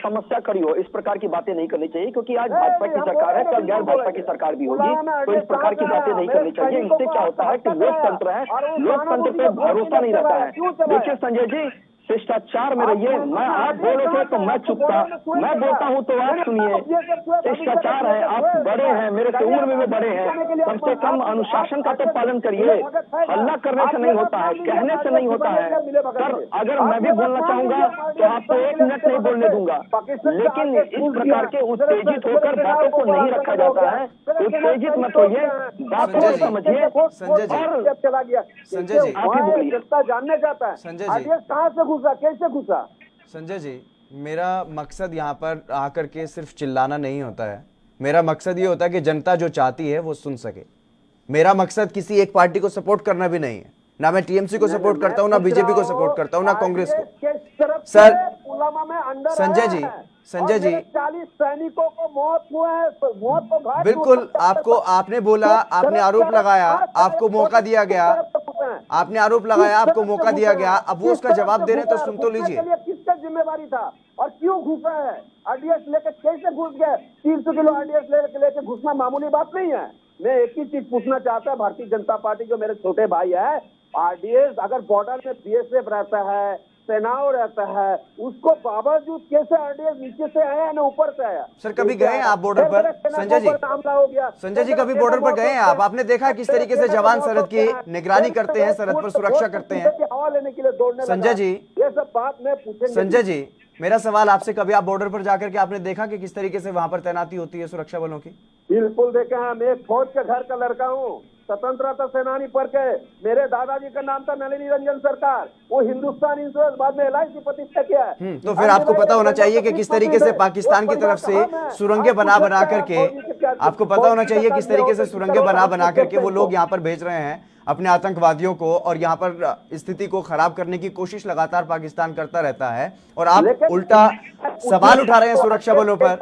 Speaker 9: समस्या खड़ी हो, इस प्रकार की बातें नहीं करनी चाहिए। क्योंकि आज भाजपा की सरकार है, कल गैर भाजपा की सरकार भी होगी, तो इस प्रकार की बातें नहीं करनी चाहिए। इससे क्या होता है कि लोकतंत्र है, लोकतंत्र पे भरोसा नहीं रहता है। देखिए संजय जी, शिष्टाचार में रहिए। मैं आप बोलोगे तो मैं चुप था, मैं बोलता हूँ तो आप सुनिए। शिष्टाचार है, आप बड़े हैं, मेरे से उम्र में भी बड़े हैं, कम से कम अनुशासन का तो पालन करिए। हल्ला करने से नहीं होता है, कहने से नहीं होता है। सर, अगर मैं भी बोलना चाहूंगा तो आपको 1 मिनट नहीं बोलने दूंगा। लेकिन इस प्रकार के उत्तेजित होकर बातों को नहीं रखा जाता है। उत्तेजित मत होइए, बातों को समझिए।
Speaker 2: संजय जी
Speaker 9: आप ही बोलिए।
Speaker 3: जानना चाहता है
Speaker 2: संजय जी
Speaker 3: कहाँ से घुसा, कैसे घुसा?
Speaker 2: संजय जी, मेरा मकसद यहाँ पर आकर के सिर्फ चिल्लाना नहीं होता है। मेरा मकसद ये होता है कि जनता जो चाहती है वो सुन सके। मेरा मकसद किसी एक पार्टी को सपोर्ट करना भी नहीं है, ना मैं टीएमसी को सपोर्ट करता हूँ, ना बीजेपी को सपोर्ट करता हूँ, ना कांग्रेस को। सर संजय जी,
Speaker 3: 40 सैनिकों को मौत हुआ है, मौत को घाट
Speaker 2: बिल्कुल आपने बोला, आपने आरोप लगाया, आपको मौका दिया गया, आपने आरोप लगाया, आपको मौका दिया गया, अब वो उसका जवाब दे रहे हैं तो सुन तो लीजिए।
Speaker 3: किसका जिम्मेवारी था और क्यों घुसा है? आरडीएस लेकर कैसे घुस गए? 300 किलो आरडीएस लेकर घुसना मामूली बात नहीं है। मैं एक ही चीज पूछना चाहता है भारतीय जनता पार्टी, जो मेरे छोटे भाई है, आरडीएस अगर बॉर्डर में बीएसएफ रहता है, सेनाओं रहता है, उसको बावजूद कैसे आरडीएस नीचे से आया ना ऊपर से आया?
Speaker 2: सर कभी गए हैं आप बॉर्डर पर? संजय जी, संजय जी कभी बॉर्डर पर गए हैं आप? आपने देखा किस तरीके से जवान सरहद की निगरानी करते हैं, सरहद पर सुरक्षा करते हैं?
Speaker 3: हवा लेने के लिए दौड़ने
Speaker 2: संजय जी,
Speaker 3: ये सब बात मैं पूछेंगे।
Speaker 2: संजय जी, मेरा सवाल आपसे, कभी आप बॉर्डर पर जाकर के आपने देखा कि किस तरीके से वहां पर तैनाती होती है सुरक्षा बलों की?
Speaker 3: बिल्कुल देखा है। मैं एक फौज के घर का लड़का हूँ, स्वतंत्रता सेनानी पढ़ के। मेरे दादाजी का नाम था नलिनी रंजन सरकार, वो हिंदुस्तान इंश्योरेंस बाद में LIC प्रतिष्ठा किया है।
Speaker 2: तो फिर आपको पता होना चाहिए कि किस तरीके से पाकिस्तान की तरफ से सुरंगें बना करके, आपको पता होना चाहिए किस तरीके से सुरंगें बना करके वो लोग यहाँ पर भेज रहे हैं अपने आतंकवादियों को, और यहाँ पर स्थिति को खराब करने की कोशिश लगातार पाकिस्तान करता रहता है, और आप उल्टा सवाल उठा रहे हैं सुरक्षा बलों पर।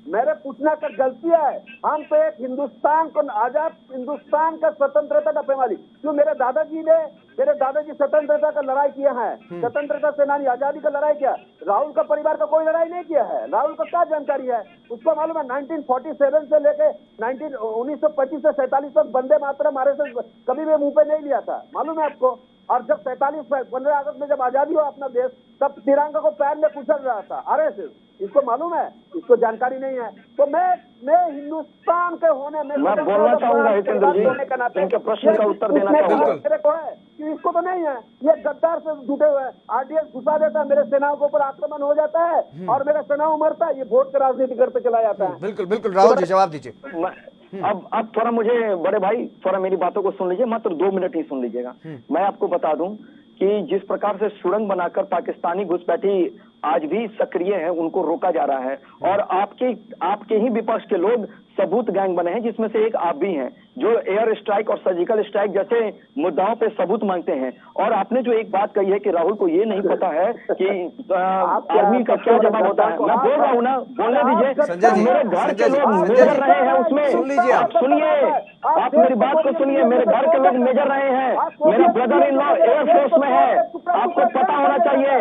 Speaker 3: मेरे पूछना का गलती है। हम तो एक हिंदुस्तान को, आजाद हिंदुस्तान का स्वतंत्रता का प्रेमी, जो मेरे दादाजी स्वतंत्रता का लड़ाई किया है, स्वतंत्रता सेनानी आजादी का लड़ाई किया। राहुल का परिवार का कोई लड़ाई नहीं किया है। राहुल को क्या जानकारी है? उसको मालूम है 1947 से लेके 1925 से 47 तक वंदे मातरम हमारे से कभी भी मुंह पे नहीं लिया था, मालूम है आपको? और जब 15 अगस्त में जब आजादी हुआ अपना देश, तब तिरंगा को पैर में कुचल रहा था आरएसएस। इसको मालूम है? इसको जानकारी नहीं है। तो मैं हिंदुस्तान के होने में
Speaker 9: मैं बोलना चाहूंगा हितेंद्र जी, इनके प्रश्न का उत्तर देना चाहूंगा।
Speaker 3: मेरे को है कि इसको तो नहीं है, ये गद्दार से जुटे हुए हैं। आरडीएक्स घुसा देता है, मेरे सेनाओं के ऊपर आक्रमण हो जाता है और मेरा सेनाओं मरता है। ये वोट की राजनीति करते चला जाता है।
Speaker 2: बिल्कुल बिल्कुल राहुल जी जवाब दीजिए।
Speaker 9: अब थोड़ा मुझे बड़े भाई थोड़ा मेरी बातों को सुन लीजिए, मात्र 2 मिनट ही सुन लीजिएगा। मैं आपको बता दूं कि जिस प्रकार से सुरंग बनाकर पाकिस्तानी घुसपैठी आज भी सक्रिय है, उनको रोका जा रहा है। और आपके ही विपक्ष के लोग सबूत गैंग बने हैं, जिसमें से एक आप भी हैं, जो एयर स्ट्राइक और सर्जिकल स्ट्राइक जैसे मुद्दाओं पे सबूत मांगते हैं। और आपने जो एक बात कही है कि राहुल को ये नहीं पता है कि आर्मी का क्या जवाब होता है। मैं बोल रहा हूँ ना, बोलने दीजिए। मेरे घर के लोग मेजर रहे हैं उसमें, आप सुनिए, आप मेरी बात को सुनिए। मेरे घर के लोग मेजर रहे हैं, मेरा ब्रदर इन लॉ एयरफोर्स में है, आपको पता होना चाहिए।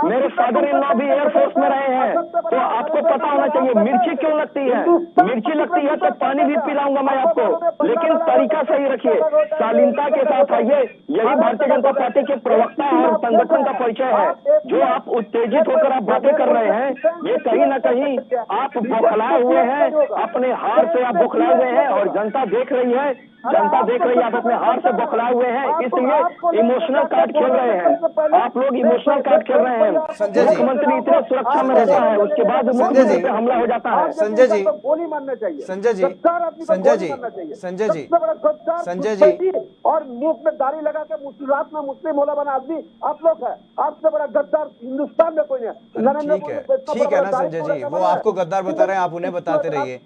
Speaker 9: मेरे फादर इन लॉ भी एयरफोर्स में रहे हैं, तो आपको पता होना चाहिए। मिर्ची क्यों लगती है? मिर्ची लगती है तो पानी भी पिलाऊंगा मैं आपको, लेकिन तरीका सही रखिए, शालीनता के साथ आइए। यही भारतीय जनता पार्टी के प्रवक्ता और संगठन का परिचय है। जो आप उत्तेजित होकर आप बातें कर रहे हैं, ये कहीं ना कहीं आप बौखलाए हुए हैं, अपने हार से आप बौखलाए हुए हैं और जनता देख रही है, जनता देख रही है आप अपने हार से बौखलाए हुए हैं, इसलिए इमोशनल कार्ड खेल रहे हैं। आप लोग इमोशनल कार्ड खेल रहे हैं। मुख्यमंत्री इतने सुरक्षा में रहता है, उसके बाद मुख्यमंत्री पे हमला हो जाता है।
Speaker 2: संजय जी,
Speaker 3: गोली मारना चाहिए।
Speaker 2: संजय जी, संजय जी, संजय जी, संजय जी,
Speaker 3: और मुंह में दाढ़ी लगा के रात में मुस्लिम होला बना आदमी आप लोग है। आपसे बड़ा गद्दार हिंदुस्तान में कोई नहीं।
Speaker 2: ठीक है ना संजय जी, वो आपको गद्दार बता रहे हैं, आप उन्हें बताते रहिए।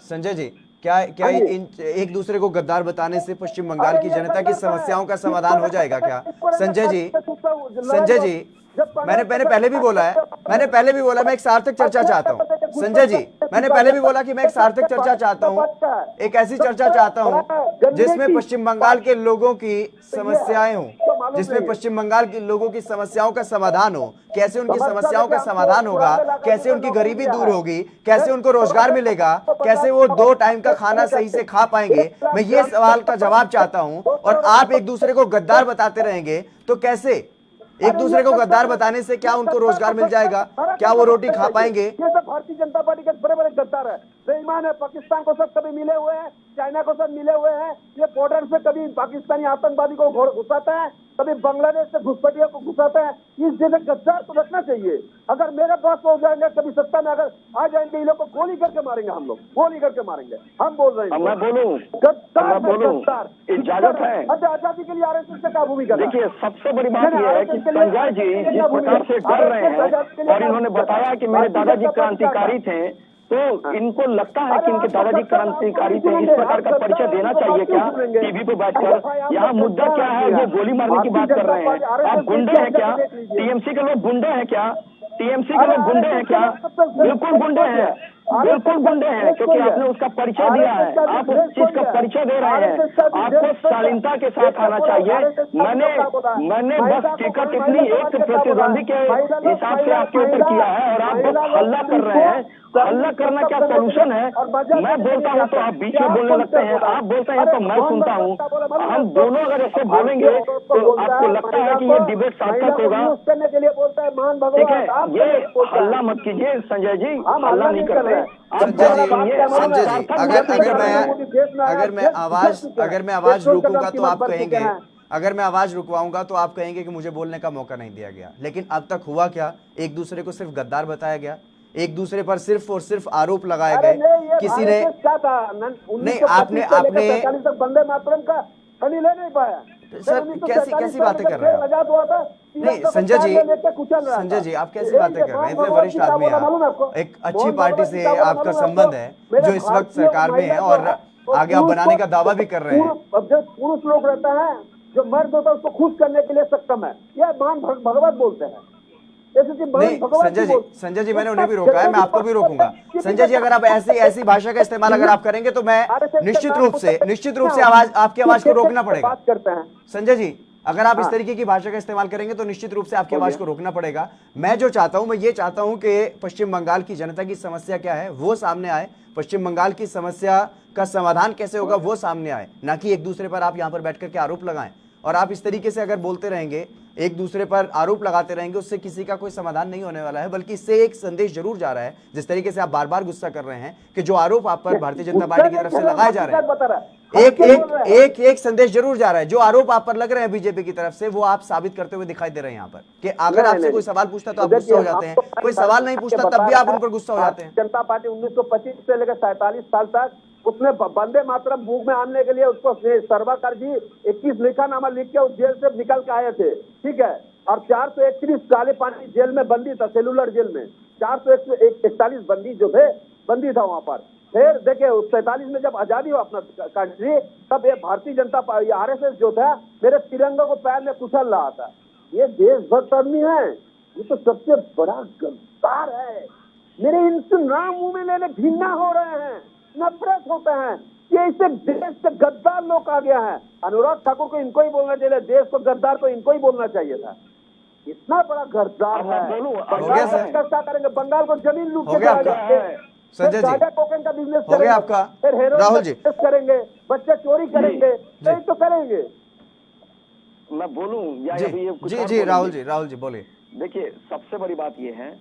Speaker 2: संजय जी, क्या इन एक दूसरे को गद्दार बताने से पश्चिम बंगाल की जनता की समस्याओं का समाधान हो जाएगा क्या? संजय जी, संजय जी, मैंने पहले भी बोला है, मैं एक सार्थक चर्चा चाहता हूँ। संजय जी, मैंने पहले भी बोला कि मैं एक सार्थक चर्चा चाहता हूँ, एक ऐसी चर्चा चाहता हूँ जिसमें पश्चिम बंगाल के लोगों की समस्याएं हों, जिसमें पश्चिम बंगाल के लोगों की समस्याओं का समाधान हो। कैसे उनकी समस्याओं का समाधान होगा, कैसे उनकी गरीबी दूर होगी, कैसे उनको रोजगार मिलेगा, कैसे वो 2 टाइम का खाना सही से खा पाएंगे, मैं ये सवाल का जवाब चाहता हूं। और आप एक दूसरे को गद्दार बताते रहेंगे तो कैसे? एक दूसरे को गद्दार बताने से क्या उनको रोजगार मिल जाएगा? क्या वो रोटी खा पाएंगे?
Speaker 3: ये सब भारतीय जनता पार्टी के बड़े बड़े गद्दार है, बेईमान है। पाकिस्तान को सब कभी मिले हुए हैं, चाइना को सब मिले हुए हैं। ये बॉर्डर से कभी पाकिस्तानी आतंकवादी को घुसाता है, कभी बांग्लादेश से घुसपैठियों को घुसाता है। इस जैसे गद्दार को रखना चाहिए। अगर मेरे पास हो जाएंगे, कभी सत्ता में अगर आ जाएंगे, इन लोग को गोली करके मारेंगे, हम लोग गोली करके मारेंगे। हम बोल रहे हैं,
Speaker 9: मैं बोलूं, इजाजत है?
Speaker 3: आजादी के लिए आरएसएस से क्या भूमिका?
Speaker 9: देखिए, सबसे बड़ी बात यह है कि संजय जी जिस प्रकार से डर रहे हैं, और इन्होंने बताया कि मेरे दादाजी क्रांतिकारी थे, तो इनको लगता है कि इनके दादाजी क्रांतिकारी थे। इस प्रकार का परिचय देना चाहिए क्या टीवी पे बैठकर? यहाँ मुद्दा क्या है? ये गोली मारने की बात कर रहे हैं। आप गुंडे हैं क्या? टीएमसी के लोग गुंडे हैं क्या? टीएमसी के लोग गुंडे हैं क्या? बिल्कुल गुंडे हैं, बिल्कुल गुंडे हैं, क्योंकि आपने उसका परिचय दिया है। आप उस चीज का परिचय दे रहे हैं। आपको शालीनता के साथ आना चाहिए। मैंने बस टिकट इतनी एक प्रतिद्वंदी के हिसाब से आपके ऊपर किया है और आप बस हल्ला कर रहे हैं। हल्ला करना क्या सोल्यूशन है? मैं बोलता हूँ तो आप बीच में बोलने लगते हैं, आप बोलते हैं तो मैं सुनता हूँ। हम दोनों अगर ऐसे बोलेंगे तो आपको लगता है कि ये डिबेट सार्थक होगा? ठीक है, ये हल्ला मत कीजिए संजय जी, हल्ला नहीं करते।
Speaker 2: संजय जी, अगर मैं आवाज रोकूंगा तो आप कहेंगे, अगर मैं आवाज रुकवाऊंगा तो आप कहेंगे कि मुझे बोलने का मौका नहीं दिया गया। लेकिन अब तक हुआ क्या? एक दूसरे को सिर्फ गद्दार बताया गया, एक दूसरे पर सिर्फ और सिर्फ आरोप लगाए गए। किसी ने नहीं, आपने
Speaker 3: वंदे मातरम का खली ले नहीं पाया।
Speaker 2: सर, कैसी बातें कर रहे हैं? नहीं संजय जी, आप कैसी बातें कर रहे हैं? इतने वरिष्ठ आदमी हैं, एक अच्छी पार्टी से आपका संबंध है जो इस वक्त सरकार में है और आगे आप बनाने का दावा भी कर रहे हैं।
Speaker 3: जो पुरुष लोग रहता है, जो मर्द होता है, उसको खुश करने के लिए सक्षम है, यह महान भगवत बोलते हैं।
Speaker 2: नहीं संजय जी, मैंने उन्हें भी रोका है, मैं आपको भी रोकूंगा। संजय जी, अगर आप ऐसी भाषा का इस्तेमाल अगर आप करेंगे तो मैं निश्चित रूप से आपकी आवाज को रोकना पड़ेगा। संजय जी, अगर आप इस तरीके की भाषा का इस्तेमाल करेंगे तो निश्चित रूप से आपकी आवाज को रोकना पड़ेगा। मैं जो चाहता हूं, मैं ये चाहता हूं कि पश्चिम बंगाल की जनता की समस्या क्या है वो सामने आए, पश्चिम बंगाल की समस्या का समाधान कैसे होगा वो सामने आए, ना कि एक दूसरे पर आप यहां पर बैठ करके आरोप लगाएं। और आप इस तरीके से अगर बोलते रहेंगे, एक दूसरे पर आरोप लगाते रहेंगे, उससे किसी का कोई समाधान नहीं होने वाला है, बल्कि इससे एक संदेश जरूर जा रहा है। जिस तरीके से आप बार बार गुस्सा कर रहे हैं कि जो आरोप आप पर भारतीय जनता पार्टी की तरफ से लगाए जा रहे हैं, एक संदेश जरूर जा रहा है। जो आरोप आप पर लग रहे हैं बीजेपी की तरफ से, वो आप साबित करते हुए दिखाई दे रहे हैं यहाँ पर कि अगर आपसे कोई सवाल पूछता तो आप गुस्सा हो जाते हैं, कोई सवाल नहीं पूछता तब भी आप उन पर गुस्सा हो जाते हैं।
Speaker 3: जनता पार्टी 1925 से लेकर 47 साल तक उसने वंदे मातरम मुंह में आने के लिए उसको सर्वाकर जी 21 लिखानामा लिख के उस जेल से निकल के आए थे, ठीक है। और 431 काले पानी जेल में बंदी था, सेलुलर जेल में 441 बंदी जो थे, बंदी था वहां पर। फिर देखिए 47 में जब आजादी हुआ अपना कंट्री, तब ये भारतीय जनता पार्टी RSS जो था मेरे तिरंगा को पैर में कुचल रहा था। ये देशभक्त आदमी है, ये तो सबसे बड़ा गद्दार है। मेरे इनसे नाम मुंह में लेने घृणा हो रहे हैं, नफरत होते हैं। ये इसे देश से गद्दार लोग आ गया है। अनुराग ठाकुर को इनको ही बोलना चाहिए, देश को गद्दार तो इनको ही बोलना चाहिए था। इतना बड़ा गद्दार है। बंगाल क्या करेंगे, बंगाल को जमीन लूट के
Speaker 2: संजय जी
Speaker 3: कोकेन का बिजनेस
Speaker 2: हो गया आपका,
Speaker 3: फिर
Speaker 2: राहुल जी
Speaker 3: करेंगे, बच्चे चोरी करेंगे, यही तो करेंगे।
Speaker 9: मैं बोलूं या
Speaker 2: जी राहुल जी बोलिए।
Speaker 9: देखिए, सबसे बड़ी बात यह है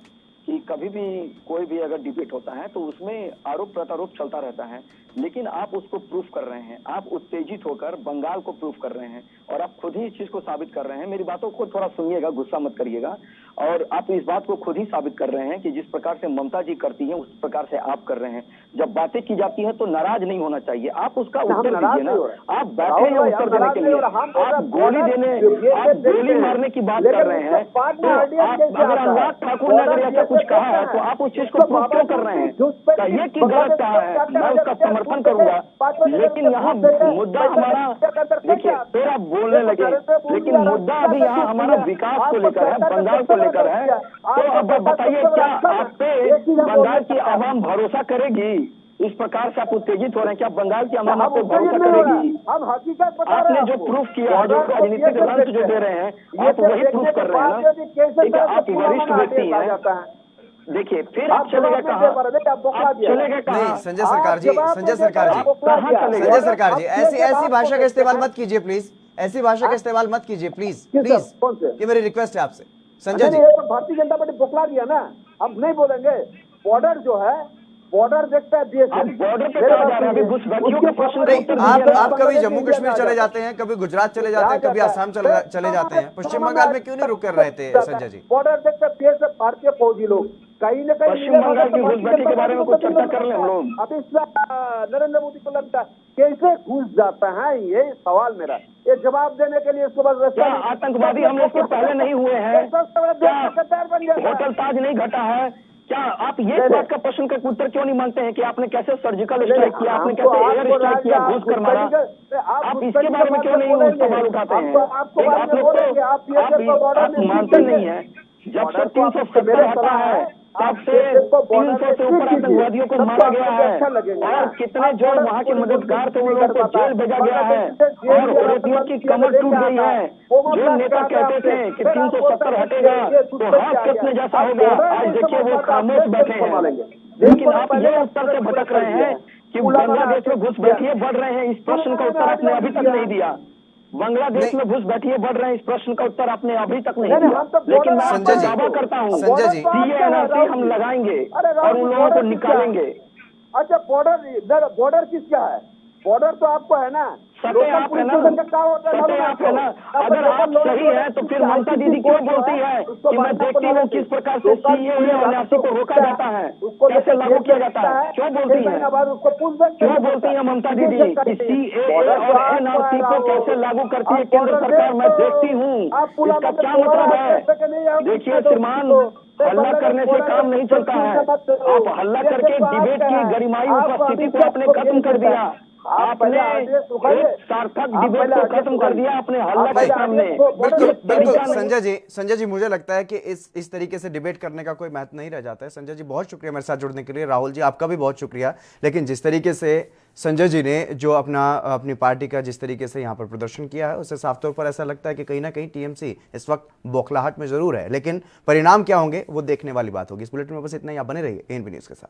Speaker 9: कि कभी भी कोई भी अगर डिबेट होता है तो उसमें आरोप प्रत्यारोप चलता रहता है, लेकिन आप उसको प्रूफ कर रहे हैं। आप उत्तेजित होकर बंगाल को प्रूफ कर रहे हैं और आप खुद ही इस चीज को साबित कर रहे हैं। मेरी बातों को थोड़ा सुनिएगा, गुस्सा मत करिएगा। और आप इस बात को खुद ही साबित कर रहे हैं कि जिस प्रकार से ममता जी करती हैं उस प्रकार से आप कर रहे हैं। जब बातें की जाती हैं तो नाराज नहीं होना चाहिए, आप उसका उत्तर दीजिए ना। आप बैठे हैं उत्तर देने के लिए, आप गोली मारने की बात कर रहे हैं। तो अगर अनुराग ठाकुर ने अगर ऐसा कुछ कहा है तो आप उस चीज को प्रूफ क्यों कर रहे हैं? कहिए कि गलत कहा है, मैं उसका समर्थन करूंगा, लेकिन यहाँ मुद्दा हमारा, देखिए फिर आप बोलने लगे, लेकिन मुद्दा अभी यहाँ हमारा विकास को लेकर है, बंगाल को लेकर है। तो अब बताइए, क्या आप पे बंगाल की आवाम भरोसा करेगी? इस प्रकार से आप उत्तेजित हो रहे हैं, क्या बंगाल की आवाम आप पे भरोसा करेगी? आपने जो प्रूफ किया है, जो राजनीतिक रंग जो दे रहे हैं, आप वही प्रूफ कर रहे हैं ना। ठीक है, आप वरिष्ठ व्यक्ति हैं। देखिए, फिर आप चलेगा कहाँ? आप चलेगा कहाँ?
Speaker 2: संजय सरकार जी ऐसी भाषा का इस्तेमाल मत कीजिए प्लीज, ऐसी भाषा का इस्तेमाल मत कीजिए प्लीज, ये मेरी रिक्वेस्ट है आपसे। संजय जी,
Speaker 3: भारतीय जनता पार्टी बौखला दिया ना, हम नहीं बोलेंगे। बॉर्डर जो है, बॉर्डर देखता है
Speaker 2: आप कभी जम्मू कश्मीर चले जाते हैं, कभी गुजरात चले जाते हैं, कभी आसाम चले जाते हैं, पश्चिम बंगाल में क्यों नहीं रुक कर रहे थे संजय जी?
Speaker 3: बॉर्डर देखते हैं भारतीय फौजी लोग कहीं न कहीं
Speaker 9: पश्चिम बंगाल की घुसपैठी के बारे में कुछ चर्चा कर लें हम लोग।
Speaker 3: अब इस नरेंद्र मोदी को लगता है कैसे घुस जाता है, ये सवाल मेरा। ये जवाब देने के लिए इसको बस
Speaker 9: क्या आतंकवादी हमले से पहले नहीं हुए हैं? होटल ताज नहीं घटा है क्या? आप ये बात का प्रश्न का उत्तर क्यों नहीं मांगते हैं कि आपने कैसे सर्जिकल स्ट्राइक किया, आपने कैसे एयर स्ट्राइक किया, घुस कर मारा? आप इसके बारे में क्यों नहीं सवाल उठाते हैं? आप मानते नहीं है। जब से 370 हटा है तब से 300 से ऊपर आतंकवादियों को मारा गया है, और कितने जो वहाँ के मददगार थे उन लोगों को जेल भेजा गया है, और औरतियों की कमर टूट गई है। जो नेता कहते थे कि 370 हटेगा तो हाथ कटने जैसा होगा, आज देखिए वो खामोश बैठे हैं। लेकिन आप ये उत्तर से भटक रहे हैं कि बांग्लादेश में घुसपैठिए बढ़ रहे हैं, इस प्रश्न का उत्तर आपने अभी तक नहीं दिया। बांग्लादेश में घुसपैठिए बढ़ रहे हैं, इस प्रश्न का उत्तर आपने अभी तक नहीं दिया। लेकिन मैं आपको दावा करता हूँ, CA/NRC हम लगाएंगे और उन लोगों को निकालेंगे।
Speaker 3: अच्छा, बॉर्डर किसका है? बॉर्डर तो आपको है ना,
Speaker 9: सत्य आप है ना, सत्य आप है ना। अगर आप सही है तो फिर ममता दीदी क्यों बोलती है कि मैं देखती हूँ किस प्रकार से CA/NRC को रोका जाता है, कैसे लागू किया जाता है? क्यों बोलती है, क्यों बोलती है ममता दीदी कि CA और NRC को कैसे लागू करती है केंद्र सरकार? मैं देखती हूँ, इसका क्या मतलब है? देखिए श्रीमान, हल्ला करने से काम नहीं चलता है। आप हल्ला करके डिबेट की गरिमाई उपस्थिति को आपने खत्म कर दिया, आपने एक सार्थक डिबेट को खत्म कर दिया, आपने हल्ला के सामने।
Speaker 2: बिल्कुल संजय जी मुझे लगता है कि इस तरीके से डिबेट करने का कोई महत्व नहीं रह जाता है। संजय जी बहुत शुक्रिया मेरे साथ जुड़ने के लिए। राहुल जी आपका भी बहुत शुक्रिया। लेकिन जिस तरीके से संजय जी ने जो अपनी पार्टी का जिस तरीके से यहाँ पर प्रदर्शन किया है, उससे साफ तौर पर ऐसा लगता है कि कहीं ना कहीं टीएमसी इस वक्त बौखलाहट में जरूर है, लेकिन परिणाम क्या होंगे वो देखने वाली बात होगी। इस बुलेटिन में बस इतना ही, आप बने रहिए एएनबी न्यूज के साथ।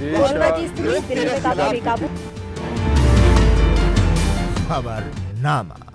Speaker 11: कोरोना की स्थिति दिल्ली में काफी बेकाबू।
Speaker 1: खबरनामा।